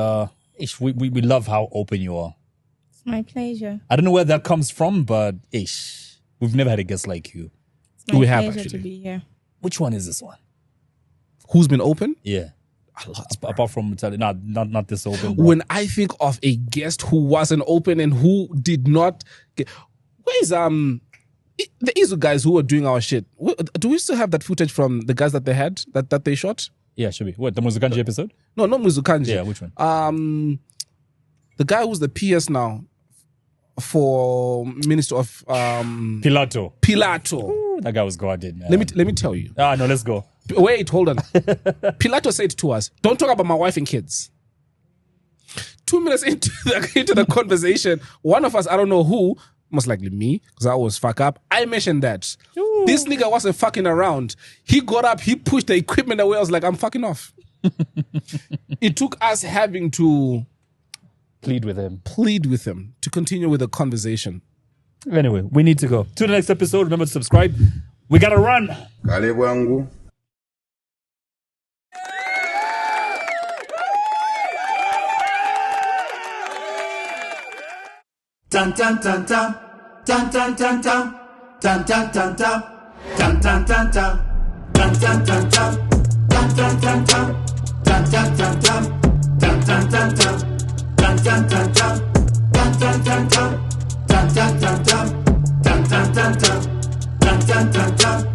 we love how open you are. It's my pleasure. I don't know where that comes from, but we've never had a guest like you. It's my We have, pleasure actually. to be here. Which one is this one? Who's been open? Yeah. Apart from not this open. When I think of a guest who wasn't open and who did not get, where's the Izu guys who were doing our shit? Do we still have that footage from the guys that they had that they shot? Yeah, should be. What, the Muzukanji episode? No, not Muzukanji. Yeah, which one? The guy who's the PS now for Minister of Pilato. Pilato. That guy was guarded, man. Let me tell you. No, let's go. Wait, hold on. Pilato said to us, "Don't talk about my wife and kids." 2 minutes into the conversation, one of us, I don't know who, most likely me, because I always fuck up, I mentioned that. Ooh. This nigga wasn't fucking around. He got up, he pushed the equipment away. I was like, I'm fucking off. It took us having to Plead with him. to continue with the conversation. Anyway, we need to go. To the next episode. Remember to subscribe. We gotta run. Kale bwangu. Tan tan tan tan, tan tan tan tan, tan tan tan tan, tan tan tan tan, tan tan tan tan, tan tan tan tan, tan tan tan tan, tan tan tan tan, tan tan tan tan, tan tan tan tan, tan tan tan tan, tan tan tan tan, tan tan tan tan.